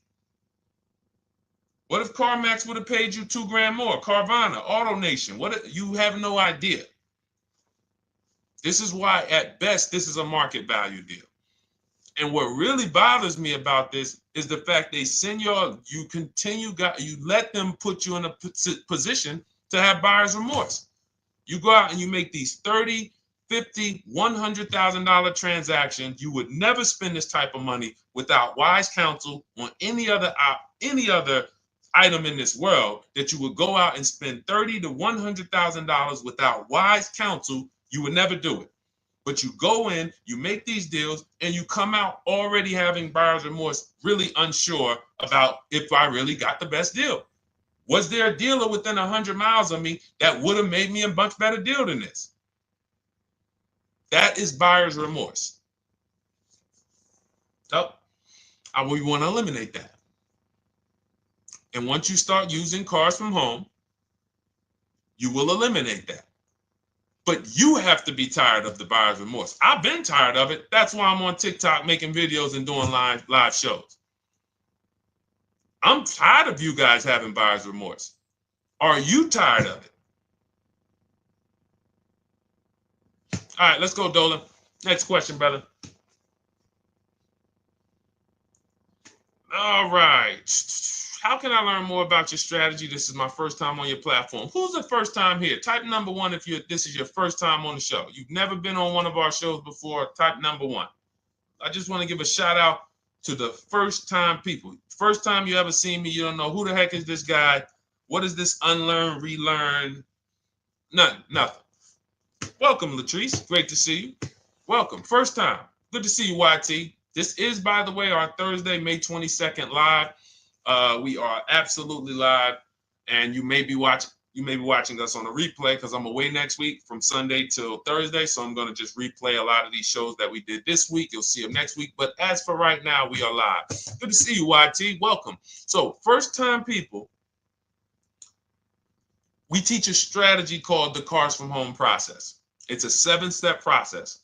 What if CarMax would have paid you 2 grand more? Carvana, AutoNation, you have no idea. This is why, at best, this is a market value deal. And what really bothers me about this is the fact they send you let them put you in a position to have buyer's remorse. You go out and you make these $30,000, $50,000, $100,000 transactions. You would never spend this type of money without wise counsel on any other item in this world. That you would go out and spend $30,000 to $100,000 without wise counsel. You would never do it. But you go in, you make these deals, and you come out already having buyer's remorse, really unsure about if I really got the best deal. Was there a dealer within 100 miles of me that would have made me a much better deal than this? That is buyer's remorse. So we want to eliminate that. And once you start using cars from home, you will eliminate that. But you have to be tired of the buyer's remorse. I've been tired of it. That's why I'm on TikTok making videos and doing live shows. I'm tired of you guys having buyer's remorse. Are you tired of it? All right, let's go, Dolan. Next question, brother. All right. How can I learn more about your strategy? This is my first time on your platform. Who's the first time here? Type number 1 if this is your first time on the show. You've never been on one of our shows before. Type number 1. I just want to give a shout out to the first time people. First time you ever seen me, you don't know who the heck is this guy. What is this unlearn, relearn? Nothing. Welcome, Latrice. Great to see you. Welcome. First time. Good to see you, YT. This is, by the way, our Thursday, May 22nd live. We are absolutely live, and you may be watching us on a replay because I'm away next week from Sunday till Thursday, so I'm going to just replay a lot of these shows that we did this week. You'll see them next week, but as for right now, we are live. Good to see you, YT. Welcome. So, first time people, we teach a strategy called the Cars from Home process. It's a 7-step process.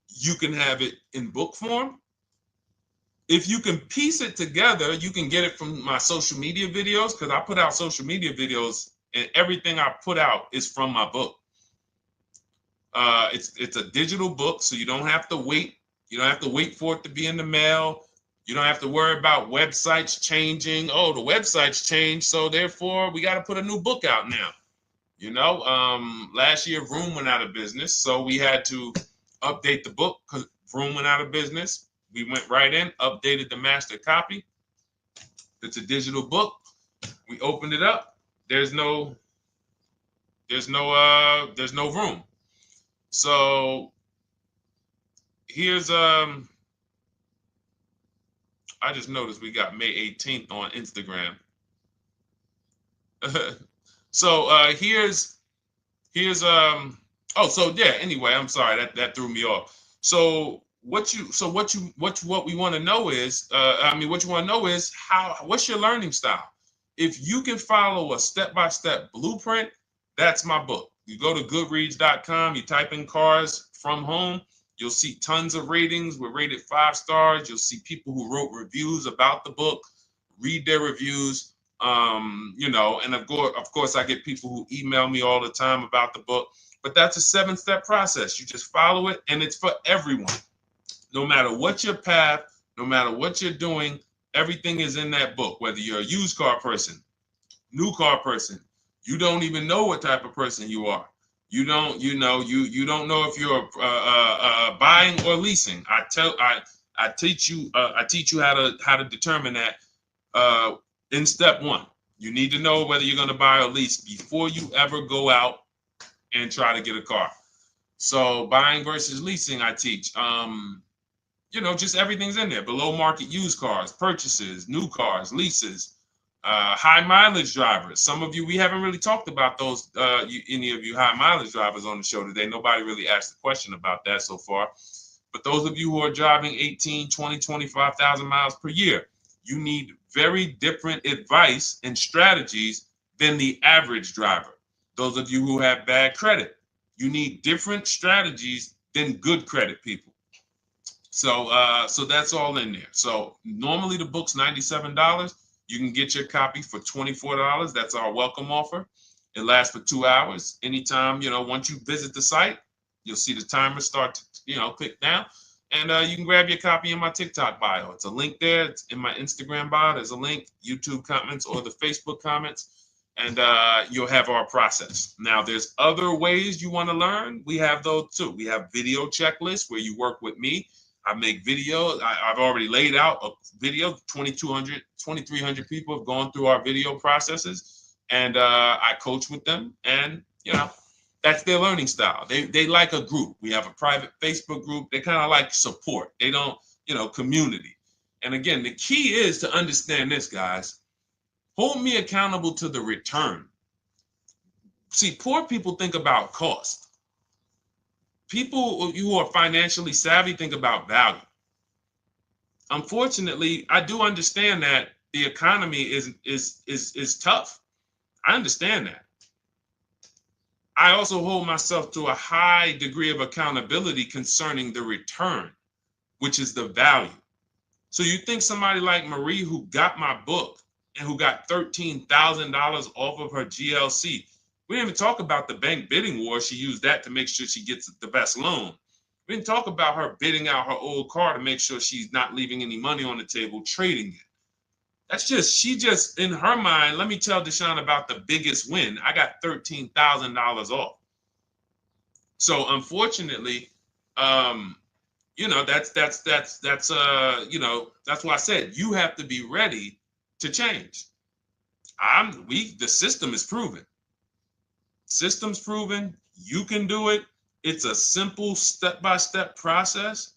You can have it in book form. If you can piece it together, you can get it from my social media videos, because I put out social media videos and everything I put out is from my book. It's a digital book, so you don't have to wait. You don't have to wait for it to be in the mail. You don't have to worry about websites changing. Oh, the website's changed, so therefore we got to put a new book out now. You know, last year Vroom went out of business, so we had to update the book because Vroom went out of business. We went right in, updated the master copy. It's a digital book. We opened it up. There's no room. So here's I just noticed we got May 18th on Instagram. So here's anyway, I'm sorry that threw me off. So what we want to know is what's your learning style? If you can follow a step-by-step blueprint, that's my book. You go to goodreads.com, you type in cars from home, you'll see tons of ratings. We're rated 5 stars. You'll see people who wrote reviews about the book, read their reviews. And of course, I get people who email me all the time about the book. But that's a 7-step process. You just follow it, and it's for everyone. No matter what your path, no matter what you're doing, everything is in that book. Whether you're a used car person, new car person, you don't even know what type of person you are. You don't know if you're buying or leasing. I teach you how to determine that in step 1. You need to know whether you're going to buy or lease before you ever go out and try to get a car. So buying versus leasing, I teach. Just everything's in there. Below market used cars, purchases, new cars, leases, high mileage drivers. Some of you, we haven't really talked about those, any of you high mileage drivers on the show today. Nobody really asked a question about that so far. But those of you who are driving 18, 20, 25,000 miles per year, you need very different advice and strategies than the average driver. Those of you who have bad credit, you need different strategies than good credit people. So that's all in there. So normally the book's $97. You can get your copy for $24. That's our welcome offer. It lasts for 2 hours. Anytime, once you visit the site, you'll see the timer start to, click down. And you can grab your copy in my TikTok bio. It's a link there. It's in my Instagram bio. There's a link, YouTube comments or the Facebook comments. And you'll have our process. Now, there's other ways you want to learn. We have those too. We have video checklists where you work with me. I make videos. I've already laid out a video. 2,300 people have gone through our video processes, and I coach with them. And that's their learning style. They like a group. We have a private Facebook group. They kind of like support. They don't, community. And again, the key is to understand this, guys. Hold me accountable to the return. See, poor people think about cost. People who are financially savvy think about value. Unfortunately, I do understand that the economy is tough. I understand that. I also hold myself to a high degree of accountability concerning the return, which is the value. So you think somebody like Marie, who got my book and who got $13,000 off of her GLC, we didn't even talk about the bank bidding war. She used that to make sure she gets the best loan. We didn't talk about her bidding out her old car to make sure she's not leaving any money on the table, trading it. She just, in her mind, let me tell Deshone about the biggest win. I got $13,000 off. So unfortunately, that's why I said you have to be ready to change. The system is proven. System's proven. You can do it. It's a simple step-by-step process.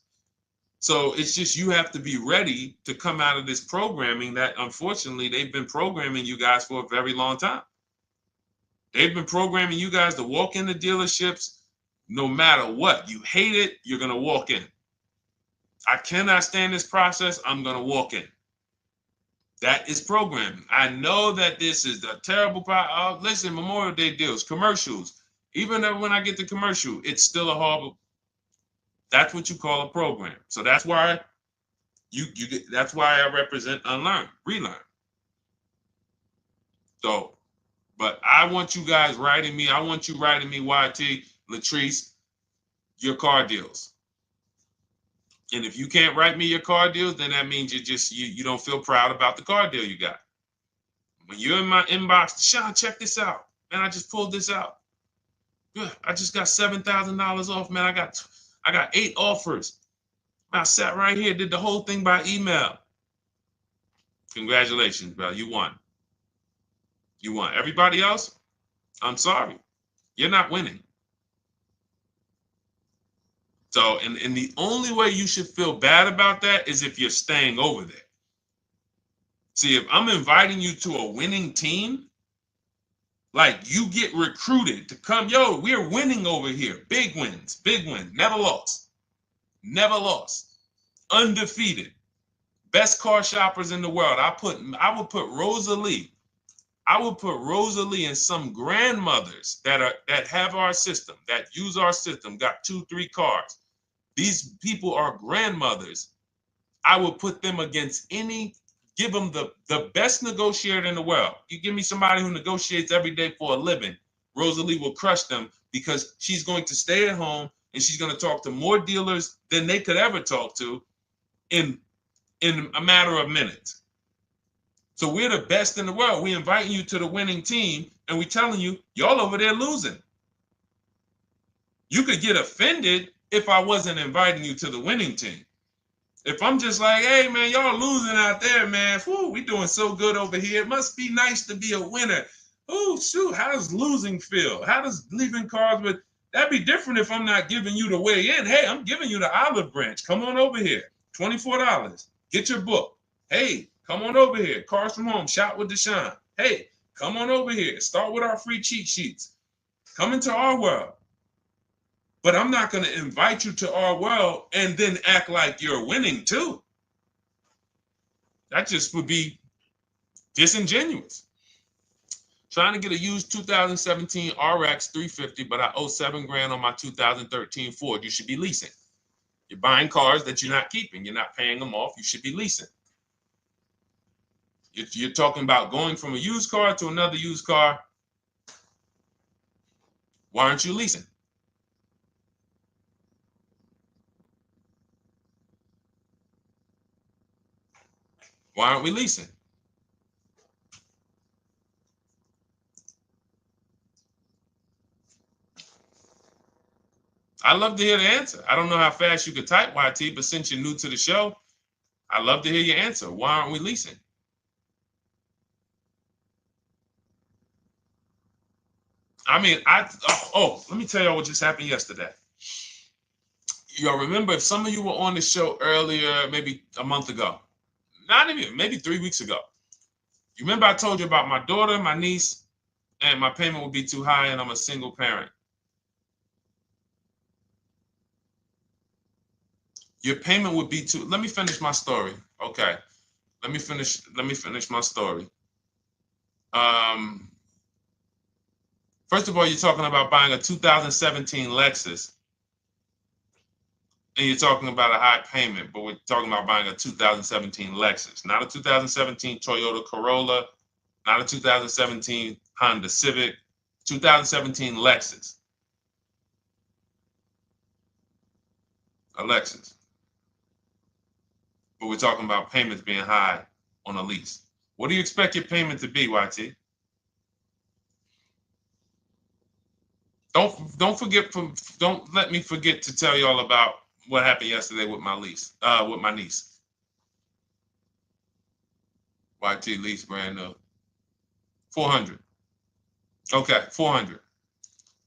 So it's just you have to be ready to come out of this programming that unfortunately they've been programming you guys for a very long time. They've been programming you guys to walk into dealerships no matter what. You hate it, you're going to walk in. I cannot stand this process, I'm going to walk in. That is programming. I know that this is the terrible part. Listen, Memorial Day deals, commercials. Even when I get the commercial, it's still a horrible. That's what you call a program. So that's why that's why I represent unlearn, relearn. So, but I want you guys writing me. I want you writing me, YT, Latrice, your car deals. And if you can't write me your car deals, then that means you don't feel proud about the car deal you got. When you're in my inbox, Deshone, check this out. Man, I just pulled this out. Good. I just got $7,000 off, man. I got 8 offers. I sat right here, did the whole thing by email. Congratulations, bro. You won. You won. Everybody else, I'm sorry. You're not winning. So, and the only way you should feel bad about that is if you're staying over there. See, if I'm inviting you to a winning team, like you get recruited to come, yo, we're winning over here. Big wins, never lost. Never lost. Undefeated. Best car shoppers in the world. I would put Rosalie I would put Rosalie and some grandmothers that have our system, that use our system, got 2-3 cars. These people are grandmothers. I would put them against give them the best negotiator in the world. You give me somebody who negotiates every day for a living, Rosalie will crush them because she's going to stay at home and she's going to talk to more dealers than they could ever talk to in a matter of minutes. So we're the best in the world. We inviting you to the winning team and we telling you, y'all over there losing. You could get offended if I wasn't inviting you to the winning team. If I'm just like, hey, man, y'all losing out there, man. Whew, we doing so good over here. It must be nice to be a winner. Oh, shoot, how does losing feel? How does leaving cars with... That'd be different if I'm not giving you the way in. Hey, I'm giving you the olive branch. Come on over here. $24. Get your book. Hey, come on over here. Cars from Home. Shop with Deshone. Hey, come on over here. Start with our free cheat sheets. Come into our world. But I'm not going to invite you to our world and then act like you're winning too. That just would be disingenuous. Trying to get a used 2017 RX 350, but I owe $7,000 on my 2013 Ford. You should be leasing. You're buying cars that you're not keeping. You're not paying them off. You should be leasing. You're talking about going from a used car to another used car. Why aren't you leasing? Why aren't we leasing? I'd love to hear the answer. I don't know how fast you could type, YT, but since you're new to the show, I'd love to hear your answer. Why aren't we leasing? I mean, let me tell y'all what just happened yesterday. Y'all remember, if some of you were on the show earlier, maybe a month ago, not even, maybe 3 weeks ago, you remember I told you about my daughter, my niece, and my payment would be too high and I'm a single parent. Your payment would be too... Let me finish my story. Okay. Let me finish my story. First of all, you're talking about buying a 2017 Lexus. And you're talking about a high payment, but we're talking about buying a 2017 Lexus, not a 2017 Toyota Corolla, not a 2017 Honda Civic, 2017 Lexus. A Lexus. But we're talking about payments being high on a lease. What do you expect your payment to be, YT? Don't let me forget to tell y'all about what happened yesterday with my niece. YT lease brand new. 400. Okay, 400.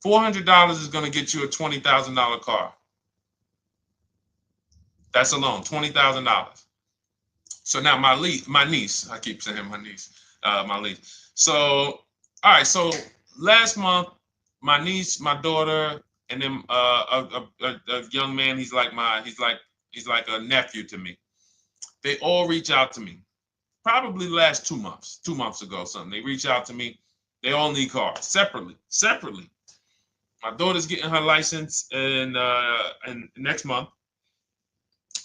$400 is going to get you a $20,000 car. That's alone, $20,000. So now my niece, I keep saying my niece, my lease. So, all right, so last month, my niece, my daughter, and then a young man, he's like a nephew to me. They all reach out to me. Probably the last 2 months, 2 months ago, something. They reach out to me. They all need cars separately. My daughter's getting her license in next month.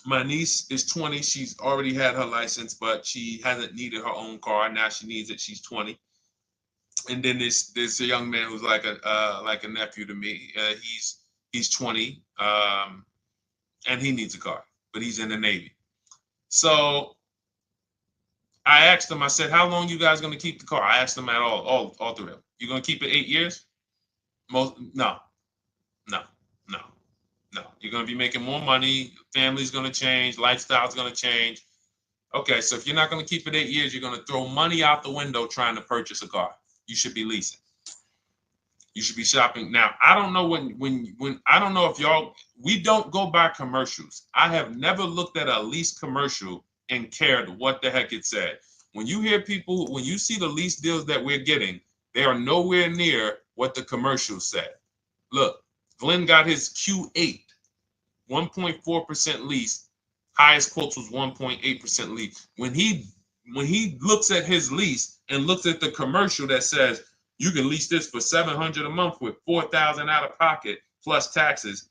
My niece is 20. She's already had her license, but she hasn't needed her own car. Now she needs it. She's 20. And then there's a young man who's like a nephew to me. He's 20, and he needs a car, but he's in the Navy. So I asked him. I said, "How long you guys gonna keep the car?" I asked them at all three of them. You gonna keep it 8 years? No. You're gonna be making more money. Family's gonna change. Lifestyle's gonna change. Okay, so if you're not gonna keep it 8 years, you're gonna throw money out the window trying to purchase a car. You should be leasing. You should be shopping. Now, I don't know when I don't know if we don't go by commercials. I have never looked at a lease commercial and cared what the heck it said. When you see the lease deals that we're getting, they are nowhere near what the commercial said. Look, Glenn got his Q8, 1.4% lease. Highest quotes was 1.8% lease. When he when he looks at his lease and looks at the commercial that says you can lease this for $700 a month with $4,000 out of pocket plus taxes,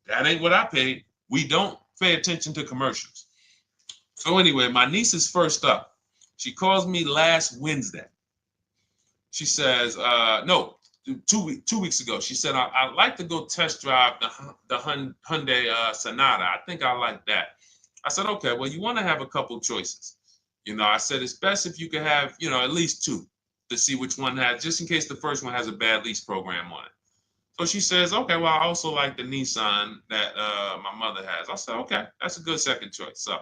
that ain't what I paid. We don't pay attention to commercials. So anyway, my niece is first up. She calls me last Wednesday. She says, no, 2 weeks ago. She said, I'd like to go test drive the Hyundai Sonata. I think I like that. I said, okay, well, you want to have a couple choices. I said, it's best if you could have, at least two to see which one has, just in case the first one has a bad lease program on it. So she says, okay, well, I also like the Nissan that my mother has. I said, okay, that's a good second choice. So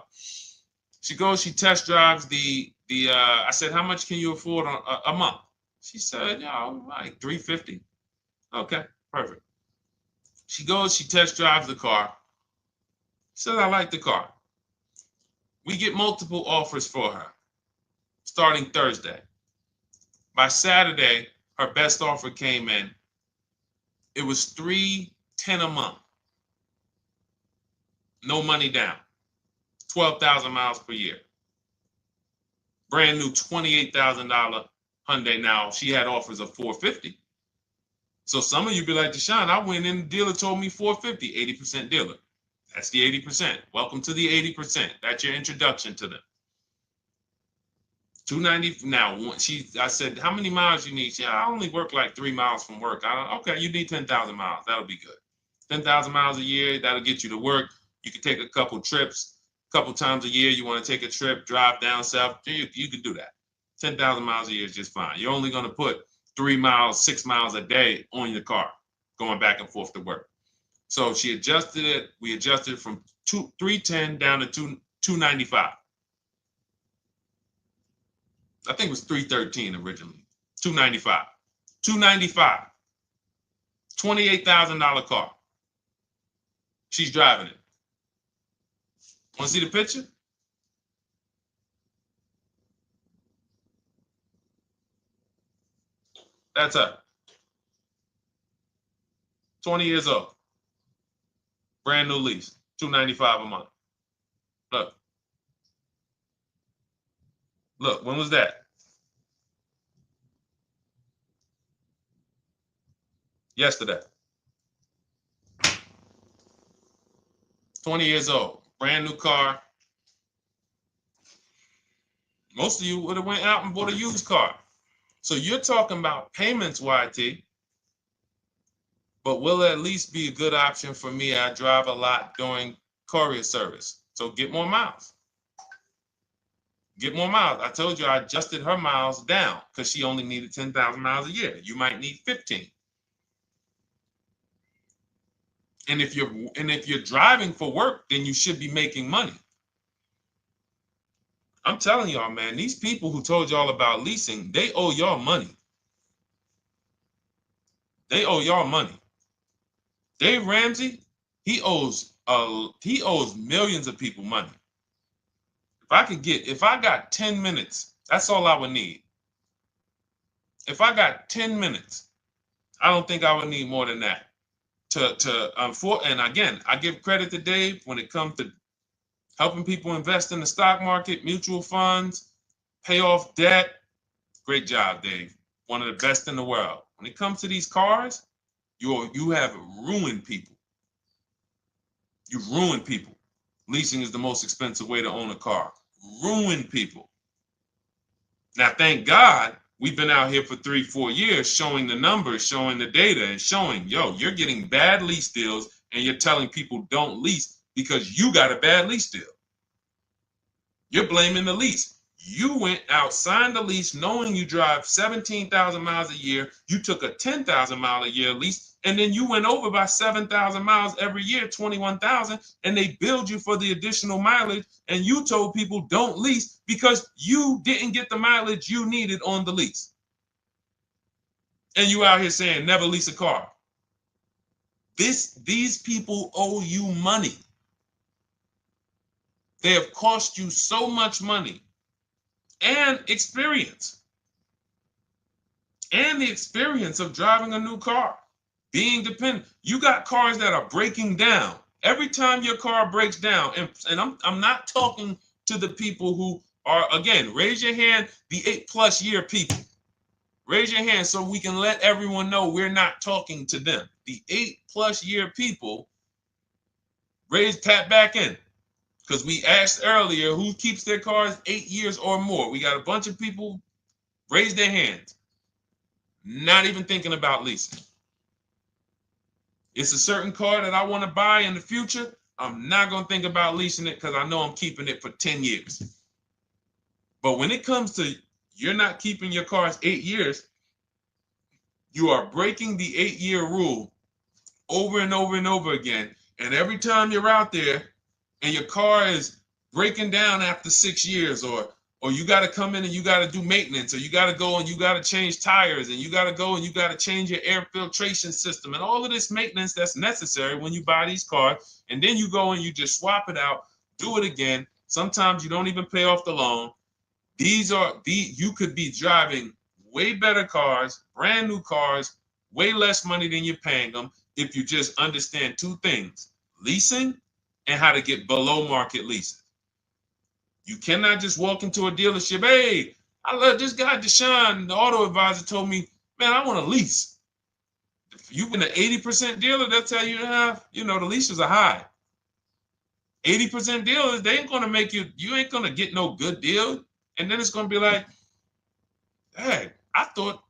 she goes, she test drives I said, how much can you afford a month? She said, like $350. Okay, perfect. She goes, she test drives the car. She said, I like the car. We get multiple offers for her starting Thursday. By Saturday, her best offer came in. It was $310 a month. No money down. 12,000 miles per year. Brand new $28,000 Hyundai. Now, she had offers of $450. So some of you be like, Deshone, I went in, the dealer told me $450, 80% dealer. That's the 80%. Welcome to the 80%. That's your introduction to them. $290. Now, I said, how many miles you need? I only work like 3 miles from work. Okay, you need 10,000 miles. That'll be good. 10,000 miles a year, that'll get you to work. You can take a couple trips, a couple times a year. You want to take a trip, drive down south. You can do that. 10,000 miles a year is just fine. You're only going to put 3 miles, 6 miles a day on your car, going back and forth to work. So she adjusted it. We adjusted it from 310 down to 295. I think it was 313 originally. 295. 295. $28,000 car. She's driving it. Want to see the picture? That's her. 20 years old. Brand new lease. $295 a month. Look. Look, when was that? Yesterday. 20 years old. Brand new car. Most of you would have went out and bought a used car. So you're talking about payments, YT. But will it at least be a good option for me? I drive a lot during courier service. So get more miles. Get more miles. I told you I adjusted her miles down because she only needed 10,000 miles a year. You might need 15. And if you're driving for work, then you should be making money. I'm telling y'all, man, these people who told y'all about leasing, they owe y'all money. They owe y'all money. Dave Ramsey, he owes millions of people money. If I got 10 minutes, that's all I would need. If I got 10 minutes, I don't think I would need more than that. And again, I give credit to Dave when it comes to helping people invest in the stock market, mutual funds, pay off debt. Great job, Dave. One of the best in the world. When it comes to these cars, you have ruined people. You've ruined people. Leasing is the most expensive way to own a car. Ruined people. Now, thank God, we've been out here for 3-4 years showing the numbers, showing the data, and showing, you're getting bad lease deals, and you're telling people don't lease because you got a bad lease deal. You're blaming the lease. You went out, signed the lease, knowing you drive 17,000 miles a year. You took a 10,000 mile a year lease, and then you went over by 7,000 miles every year, 21,000, and they billed you for the additional mileage, and you told people don't lease because you didn't get the mileage you needed on the lease. And you out here saying never lease a car. These people owe you money. They have cost you so much money and experience. And the experience of driving a new car, being dependent. You got cars that are breaking down. Every time your car breaks down, and I'm not talking to the people who Or again, raise your hand, the 8+ year people. Raise your hand so we can let everyone know we're not talking to them. The 8+ year people, tap back in. Because we asked earlier who keeps their cars 8 years or more. We got a bunch of people raise their hands. Not even thinking about leasing. It's a certain car that I want to buy in the future. I'm not going to think about leasing it because I know I'm keeping it for 10 years. But when it comes to you're not keeping your cars 8 years, you are breaking the 8-year rule over and over and over again. And every time you're out there and your car is breaking down after 6 years, or you got to come in and you got to do maintenance, or you got to go and you got to change tires, and you got to go and you got to change your air filtration system, and all of this maintenance that's necessary when you buy these cars, and then you go and you just swap it out, do it again. Sometimes you don't even pay off the loan. You could be driving way better cars, brand new cars, way less money than you're paying them if you just understand 2 things: leasing and how to get below market leases. You cannot just walk into a dealership. Hey, I love this guy, Deshone, the auto advisor, told me, man, I want a lease. If you've been an 80% dealer, they'll tell you, the leases are high. 80% dealers, they ain't going to make you ain't going to get no good deal. And then it's going to be like, hey, I thought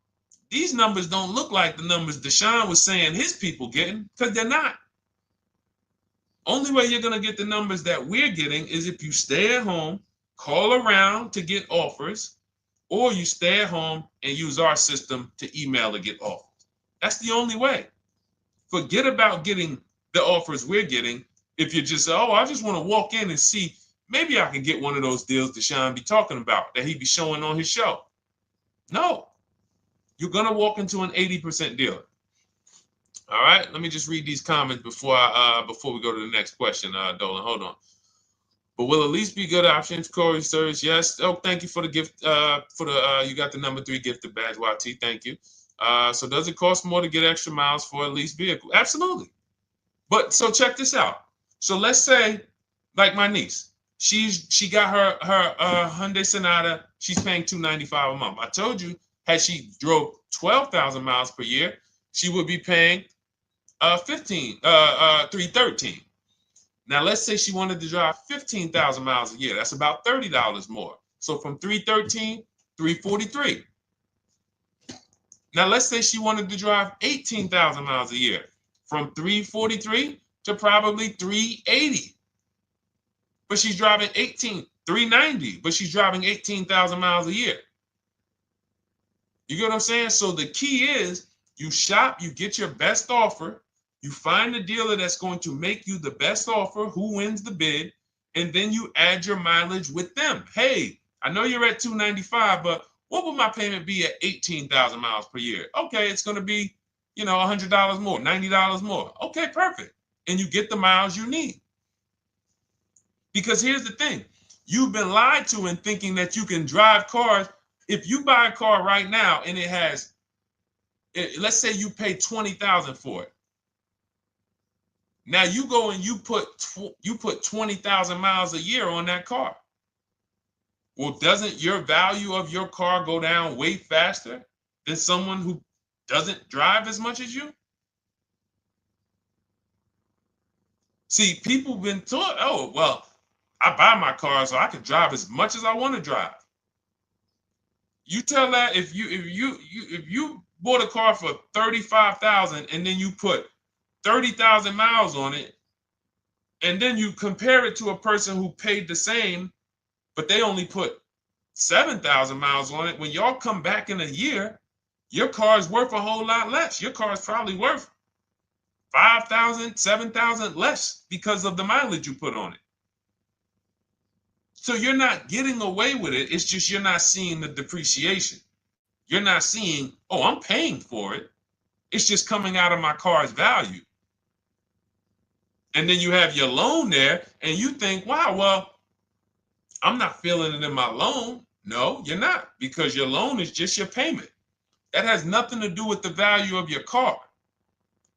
these numbers don't look like the numbers Deshone was saying his people getting, because they're not. Only way you're going to get the numbers that we're getting is if you stay at home, call around to get offers, or you stay at home and use our system to email to get offers. That's the only way. Forget about getting the offers we're getting. If you just say, oh, I just want to walk in and see, maybe I can get one of those deals Deshone be talking about that he be showing on his show. No, you're going to walk into an 80% dealer. All right, let me just read these comments before we go to the next question, Dolan. Hold on. But will at least be good options, Corey Sturge? Yes. Oh, thank you for the gift. You got the number 3 gifted badge, YT. Thank you. So does it cost more to get extra miles for a leased vehicle? Absolutely. But so check this out. So let's say, like my niece, she got her Hyundai Sonata. She's paying $295 a month. I told you, had she drove 12,000 miles per year, she would be paying $313. Now let's say she wanted to drive 15,000 miles a year. That's about $30 more. So from $313, $343. Now let's say she wanted to drive 18,000 miles a year, from $343 to probably $380. But she's driving $390, but she's driving 18,000 miles a year. You get what I'm saying? So the key is you shop, you get your best offer, you find the dealer that's going to make you the best offer, who wins the bid, and then you add your mileage with them. Hey, I know you're at $295, but what would my payment be at 18,000 miles per year? Okay, it's going to be, $100 more, $90 more. Okay, perfect. And you get the miles you need. Because here's the thing. You've been lied to in thinking that you can drive cars. If you buy a car right now and it has, let's say you pay $20,000 for it. Now you go and you put 20,000 miles a year on that car. Well, doesn't your value of your car go down way faster than someone who doesn't drive as much as you? See, people have been taught, oh, well, I buy my car so I can drive as much as I want to drive. You tell that if you bought a car for $35,000 and then you put 30,000 miles on it, and then you compare it to a person who paid the same, but they only put 7,000 miles on it. When y'all come back in a year, your car is worth a whole lot less. Your car is probably worth 5,000, 7,000 less because of the mileage you put on it. So you're not getting away with it. It's just you're not seeing the depreciation. You're not seeing, oh, I'm paying for it. It's just coming out of my car's value. And then you have your loan there and you think, wow, well, I'm not feeling it in my loan. No, you're not, because your loan is just your payment. That has nothing to do with the value of your car.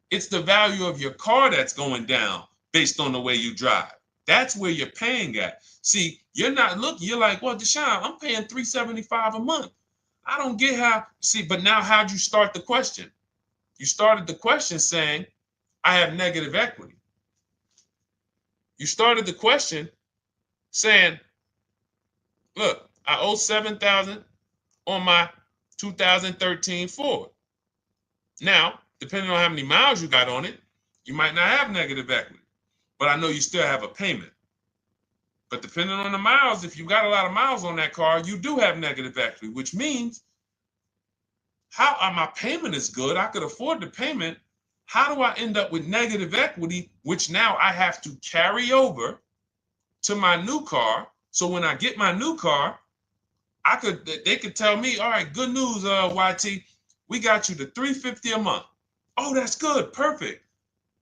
It's the value of your car that's going down based on the way you drive. That's where you're paying at. See, you're not looking, you're like, well, Deshone, I'm paying $375 a month. I don't get how, see, but now how'd you start the question? You started the question saying, I have negative equity. You started the question saying, look, I owe $7,000 on my 2013 Ford. Now, depending on how many miles you got on it, you might not have negative equity, but I know you still have a payment. But depending on the miles, if you got a lot of miles on that car, you do have negative equity, which means my payment is good. I could afford the payment. How do I end up with negative equity, which now I have to carry over to my new car? So when I get my new car, they could tell me, all right, good news, YT, we got you to $350 a month. Oh, that's good, perfect.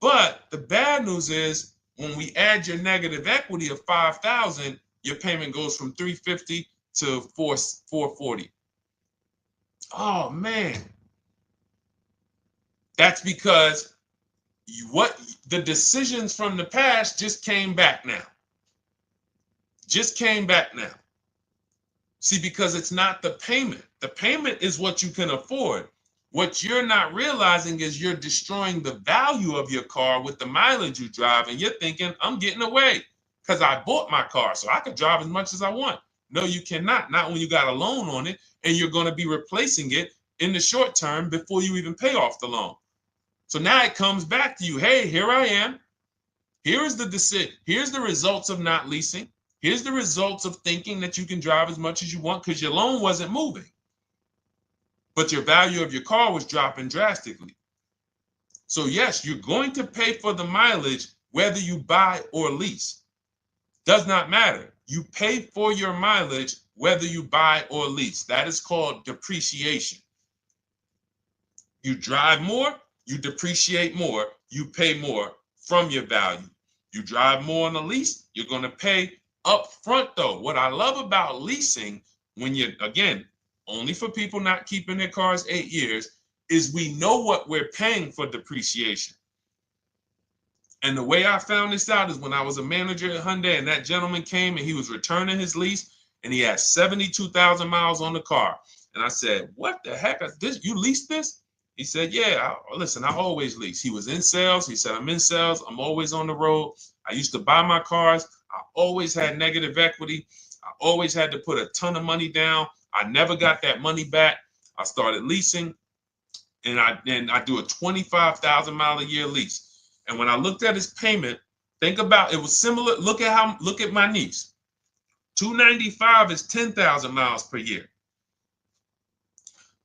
But the bad news is when we add your negative equity of $5,000, your payment goes from $350 to $440. Oh man, that's because the decisions from the past just came back now. Just came back now. See, because it's not the payment. The payment is what you can afford. What you're not realizing is you're destroying the value of your car with the mileage you drive, and you're thinking, I'm getting away because I bought my car so I could drive as much as I want. No, you cannot. Not when you got a loan on it, and you're going to be replacing it in the short term before you even pay off the loan. So now it comes back to you. Hey, here I am. Here is the decision. Here's the results of not leasing. Here's the results of thinking that you can drive as much as you want because your loan wasn't moving. But your value of your car was dropping drastically. So yes, you're going to pay for the mileage whether you buy or lease. Does not matter. You pay for your mileage whether you buy or lease. That is called depreciation. You drive more, you depreciate more, you pay more from your value. You drive more on a lease, you're going to pay up front though. What I love about leasing, when you're, again, only for people not keeping their cars 8 years, is we know what we're paying for depreciation. And the way I found this out is when I was a manager at Hyundai and that gentleman came and he was returning his lease and he had 72,000 miles on the car. And I said, what the heck is this? You leased this? He said, yeah, listen, I always lease. He was in sales. He said, I'm in sales. I'm always on the road. I used to buy my cars. I always had negative equity. I always had to put a ton of money down. I never got that money back. I started leasing, and I do a 25,000 mile a year lease. And when I looked at his payment, think about it was similar. Look at my niece. 295 is 10,000 miles per year.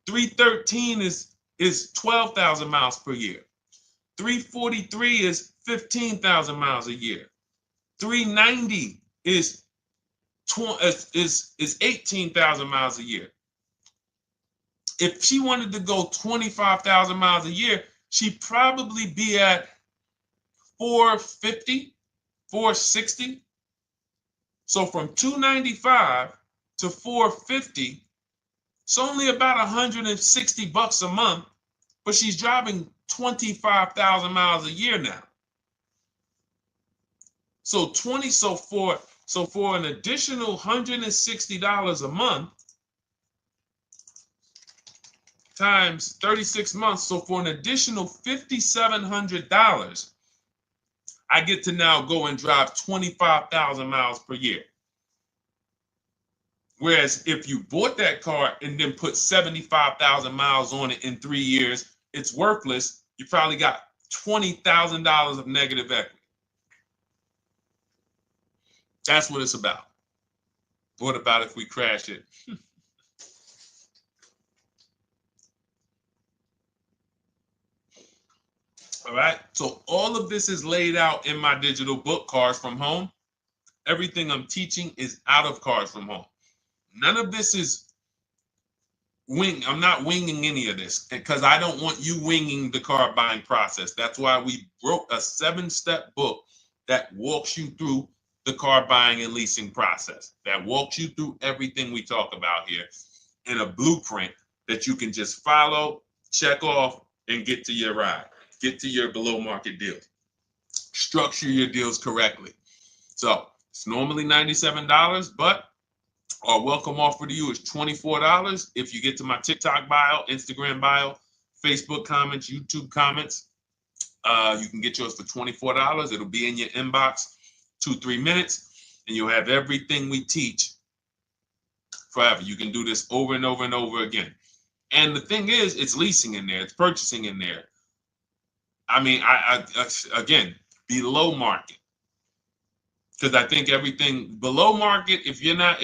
313 is 12,000 miles per year. 343 is 15,000 miles a year. 390 is 18,000 miles a year. If she wanted to go 25,000 miles a year, she'd probably be at 450, 460. So from 295 to 450, it's only about 160 bucks a month, but she's driving 25,000 miles a year now. So for an additional $160 a month times 36 months, so for an additional $5,700, I get to now go and drive 25,000 miles per year. Whereas if you bought that car and then put 75,000 miles on it in 3 years, it's worthless. You probably got $20,000 of negative equity. That's what it's about. What about if we crash it? All right. So all of this is laid out in my digital book, Cars from Home. Everything I'm teaching is out of Cars from Home. None of this is I'm not winging any of this because I don't want you winging the car buying process. That's why we wrote a 7-step book that walks you through the car buying and leasing process, that walks you through everything we talk about here in a blueprint that you can just follow, check off, and get to your ride, get to your below market deal. Structure your deals correctly. So it's normally $97, but our welcome offer to you is $24 if you get to my TikTok bio, Instagram bio, Facebook comments, YouTube comments. You can get yours for $24. It'll be in your inbox 2-3 minutes, and you'll have everything we teach forever. You can do this over and over and over again. And the thing is, it's leasing in there, it's purchasing in there. I mean, I again, below market. Because I think everything below market, if you're not,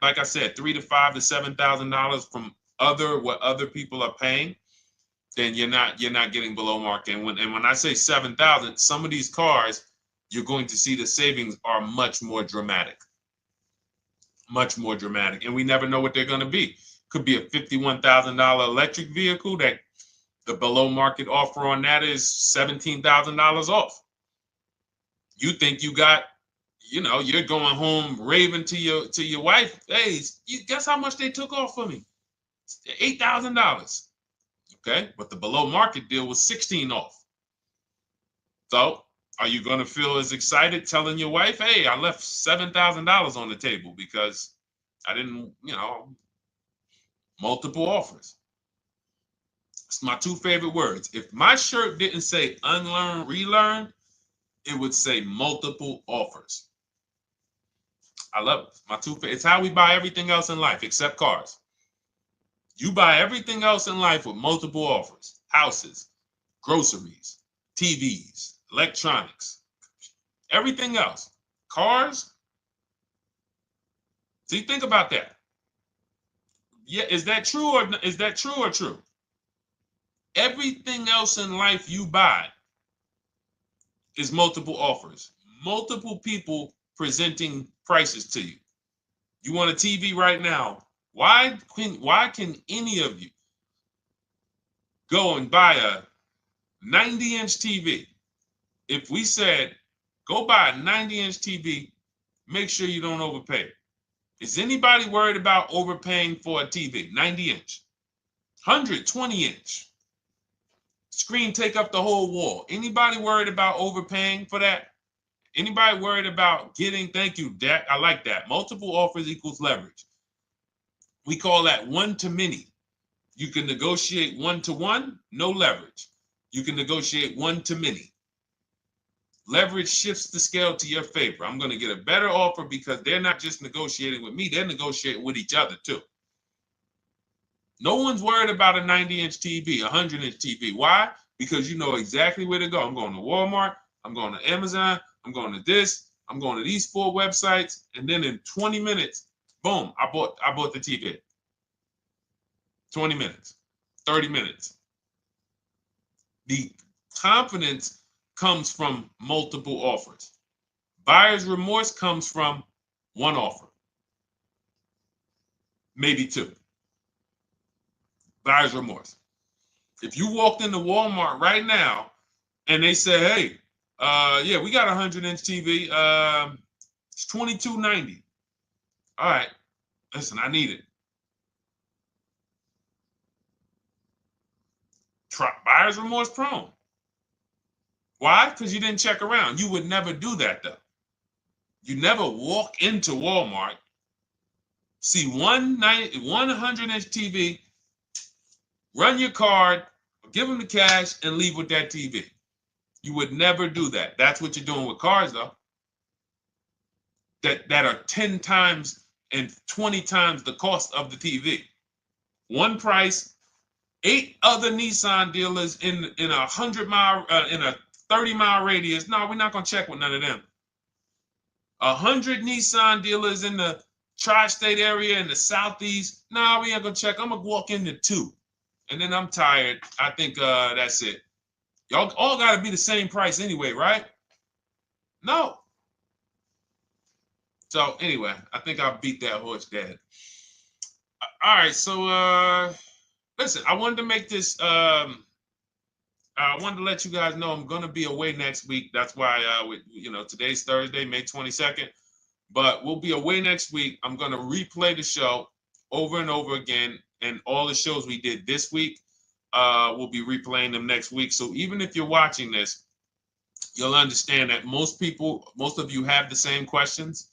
like I said, $3,000 to $5,000 to $7,000 from what other people are paying, then you're not getting below market. And when I say 7,000, some of these cars, you're going to see the savings are much more dramatic. Much more dramatic. And we never know what they're going to be. Could be a $51,000 electric vehicle that the below market offer on that is $17,000 off. You think you got, you're going home raving to your wife. Hey, you guess how much they took off for me? $8,000. Okay, but the below market deal was 16 off. So are you going to feel as excited telling your wife, hey, I left $7,000 on the table because I didn't, multiple offers. It's my two favorite words. If my shirt didn't say unlearn, relearn, it would say multiple offers. I love it. My two favorite. It's how we buy everything else in life except cars. You buy everything else in life with multiple offers. Houses, groceries, TVs, electronics, everything else. Cars. See, think about that. Yeah, is that true or true? Everything else in life you buy is multiple offers. Multiple people presenting prices to you. You want a TV right now. Why can any of you go and buy a 90-inch TV? If we said, go buy a 90-inch TV, make sure you don't overpay. Is anybody worried about overpaying for a TV? 90-inch, 120-inch. Screen take up the whole wall. Anybody worried about overpaying for that? Anybody worried about getting, thank you, Dak, I like that. Multiple offers equals leverage. We call that one-to-many. You can negotiate one-to-one, no leverage. You can negotiate one-to-many. Leverage shifts the scale to your favor. I'm going to get a better offer because they're not just negotiating with me, they're negotiating with each other too. No one's worried about a 90-inch TV, a 100-inch TV. Why? Because you know exactly where to go. I'm going to Walmart, I'm going to Amazon, I'm going to this, I'm going to these 4 websites, and then in 20 minutes, boom, I bought the TV. 20 minutes, 30 minutes. The confidence comes from multiple offers. Buyer's remorse comes from one offer, maybe 2. Buyer's remorse. If you walked into Walmart right now and they say, hey, yeah, we got a 100-inch TV. It's $22.90. All right, listen, I need it. Buyer's remorse prone. Why? Because you didn't check around. You would never do that, though. You never walk into Walmart, see one 100-inch TV, run your card, give them the cash, and leave with that TV. You would never do that. That's what you're doing with cars, though. That are 10 times and 20 times the cost of the TV. One price, 8 other Nissan dealers in a 100-mile, in a 30-mile radius. No, we're not gonna check with none of them. 100 Nissan dealers in the tri-state area in the southeast. No, we ain't gonna check. I'm gonna walk into 2, and then I'm tired. I think that's it. Y'all all gotta be the same price anyway, right? No. So anyway, I think I beat that horse dead. All right, so listen, I wanted to make this. I wanted to let you guys know I'm gonna be away next week. That's why, today's Thursday, May 22nd, but we'll be away next week. I'm gonna replay the show over and over again, and all the shows we did this week, we'll be replaying them next week. So even if you're watching this, you'll understand that most of you have the same questions.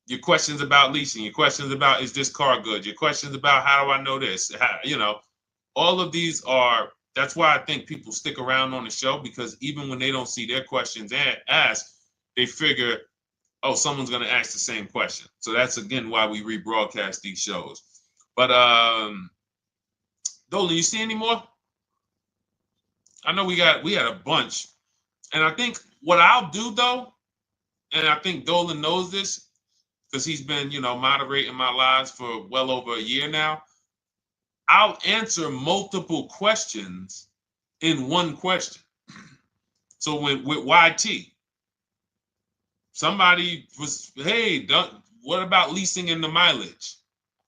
Your questions about leasing, your questions about, is this car good? Your questions about, how do I know this? All of these are, that's why I think people stick around on the show, because even when they don't see their questions asked, they figure, oh, someone's going to ask the same question. So that's, again, why we rebroadcast these shows. But Dolan, you see any more? I know we had a bunch. And I think what I'll do, though, and I think Dolan knows this because he's been, moderating my lives for well over a year now, I'll answer multiple questions in one question. So with YT, somebody was, hey, what about leasing in the mileage?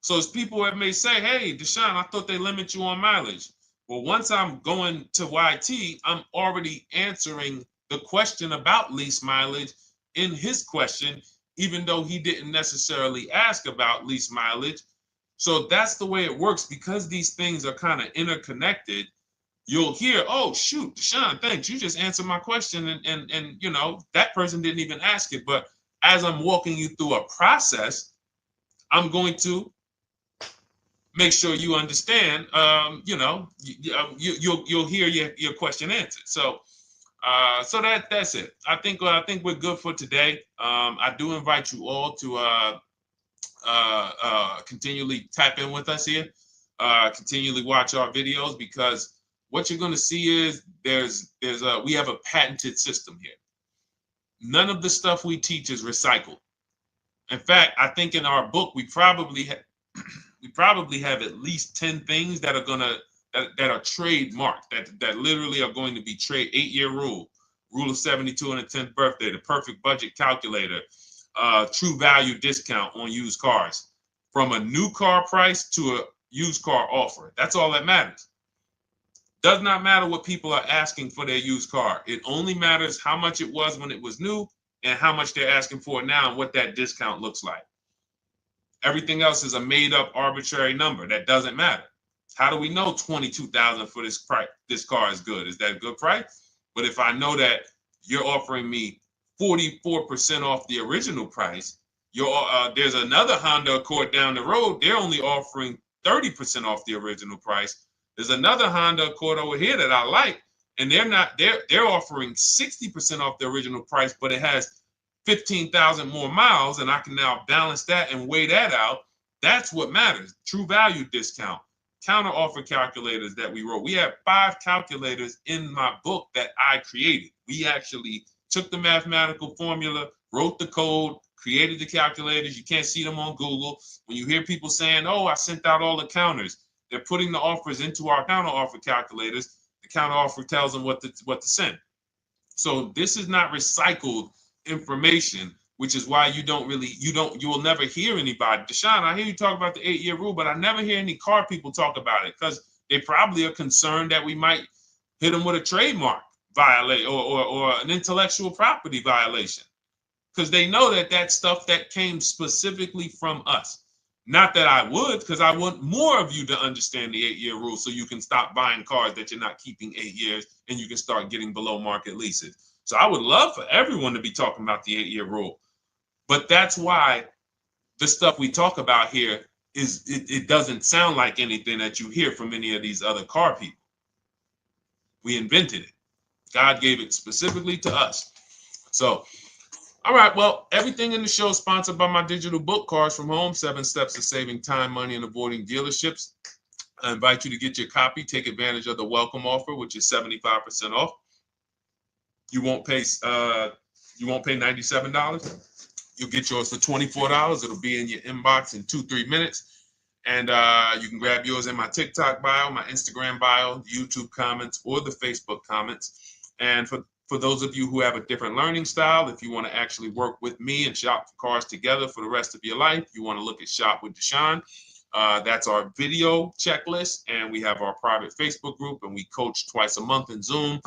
So as people that may say, hey, Deshone, I thought they limit you on mileage. Well, once I'm going to YT, I'm already answering the question about lease mileage in his question, even though he didn't necessarily ask about lease mileage. So that's the way it works. Because these things are kind of interconnected, you'll hear, oh, shoot, Deshone, thanks. You just answered my question. And that person didn't even ask it. But as I'm walking you through a process, I'm going to make sure you understand, you'll hear your question answered. So that's it. I think we're good for today. I do invite you all to continually tap in with us here, continually watch our videos, because what you're going to see is we have a patented system here. None of the stuff we teach is recycled. In fact, I think in our book we probably have at least 10 things that are that are trademarked, that literally are going to be 8-year rule of 72 and a 10th birthday, the perfect budget calculator, true value discount on used cars, from a new car price to a used car offer. That's all that matters. Does not matter what people are asking for their used car. It only matters how much it was when it was new and how much they're asking for it now and what that discount looks like. Everything else is a made-up arbitrary number that doesn't matter. How do we know $22,000 for this price? This car is good. Is that a good price? But if I know that you're offering me 44% off the original price, there's another Honda Accord down the road. They're only offering 30% off the original price. There's another Honda Accord over here that I like, and they're offering 60% off the original price, but it has 15,000 more miles, and I can now balance that and weigh that out. That's what matters. True value discount, counter offer calculators that we wrote. We have 5 calculators in my book that I created. We actually took the mathematical formula, wrote the code, created the calculators. You can't see them on Google. When you hear people saying, oh, I sent out all the counters, they're putting the offers into our counter offer calculators. The counter offer tells them what to send. So this is not recycled information, which is why you will never hear anybody. Deshone, I hear you talk about the 8-year rule, but I never hear any car people talk about it, because they probably are concerned that we might hit them with a trademark violation or an intellectual property violation, because they know that that's stuff that came specifically from us. Not that I would, because I want more of you to understand the 8-year rule, so you can stop buying cars that you're not keeping 8 years and you can start getting below market leases. So I would love for everyone to be talking about the 8-year rule. But that's why the stuff we talk about here it doesn't sound like anything that you hear from any of these other car people. We invented it. God gave it specifically to us. So, all right, well, everything in the show is sponsored by my digital book, Cars from Home, 7 Steps to Saving Time, Money, and Avoiding Dealerships. I invite you to get your copy. Take advantage of the welcome offer, which is 75% off. You won't pay $97. You'll get yours for $24. It'll be in your inbox in 2-3 minutes. And you can grab yours in my TikTok bio, my Instagram bio, the YouTube comments, or the Facebook comments. And for those of you who have a different learning style, if you want to actually work with me and shop for cars together for the rest of your life, you want to look at Shop with Deshone. That's our video checklist. And we have our private Facebook group, and we coach twice a month in Zoom.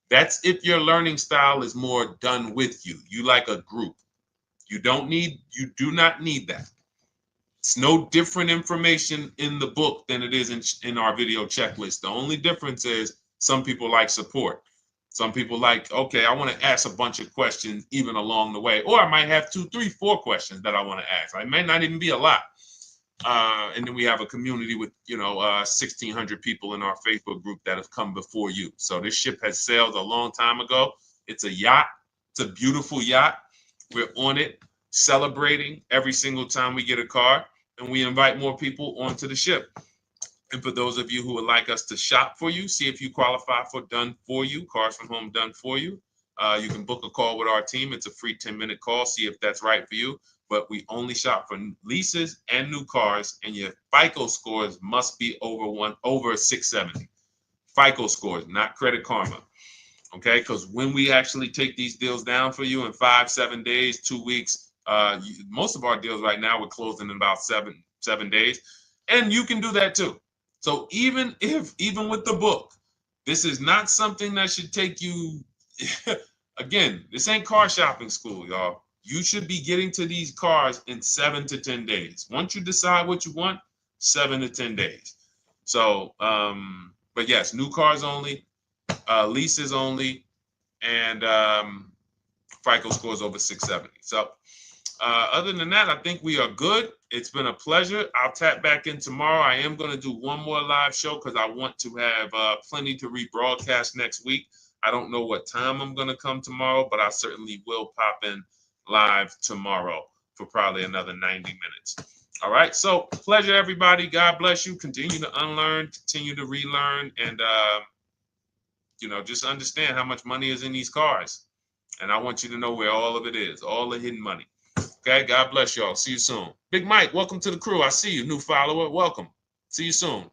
That's if your learning style is more done with you. You like a group. You do not need that. It's no different information in the book than it is in our video checklist. The only difference is some people like support. Some people like, okay, I want to ask a bunch of questions even along the way, or I might have 2, 3, 4 questions that I want to ask. It may not even be a lot. And then we have a community with 1,600 people in our Facebook group that have come before you. So this ship has sailed a long time ago. It's a yacht. It's a beautiful yacht. We're on it, celebrating every single time we get a car, and we invite more people onto the ship. And for those of you who would like us to shop for you, see if you qualify for done for you, cars from home done for you. You can book a call with our team. It's a free 10-minute call. See if that's right for you. But we only shop for leases and new cars, and your FICO scores must be over 670. FICO scores, not Credit Karma. Okay, because when we actually take these deals down for you in 5, 7 days, 2 weeks, most of our deals right now we're closing in about seven days, and you can do that too. So even with the book, this is not something that should take you. Again, this ain't car shopping school, y'all. You should be getting to these cars in 7 to 10 days. Once you decide what you want, 7 to 10 days. So, but yes, new cars only, leases only, and FICO scores over 670. So other than that, I think we are good. It's been a pleasure. I'll tap back in tomorrow. I am going to do one more live show because I want to have plenty to rebroadcast next week. I don't know what time I'm going to come tomorrow, but I certainly will pop in live tomorrow for probably another 90 minutes. All right. So pleasure, everybody. God bless you. Continue to unlearn, continue to relearn, and just understand how much money is in these cars. And I want you to know where all of it is, all the hidden money. Okay, God bless y'all. See you soon. Big Mike, welcome to the crew. I see you, new follower. Welcome. See you soon.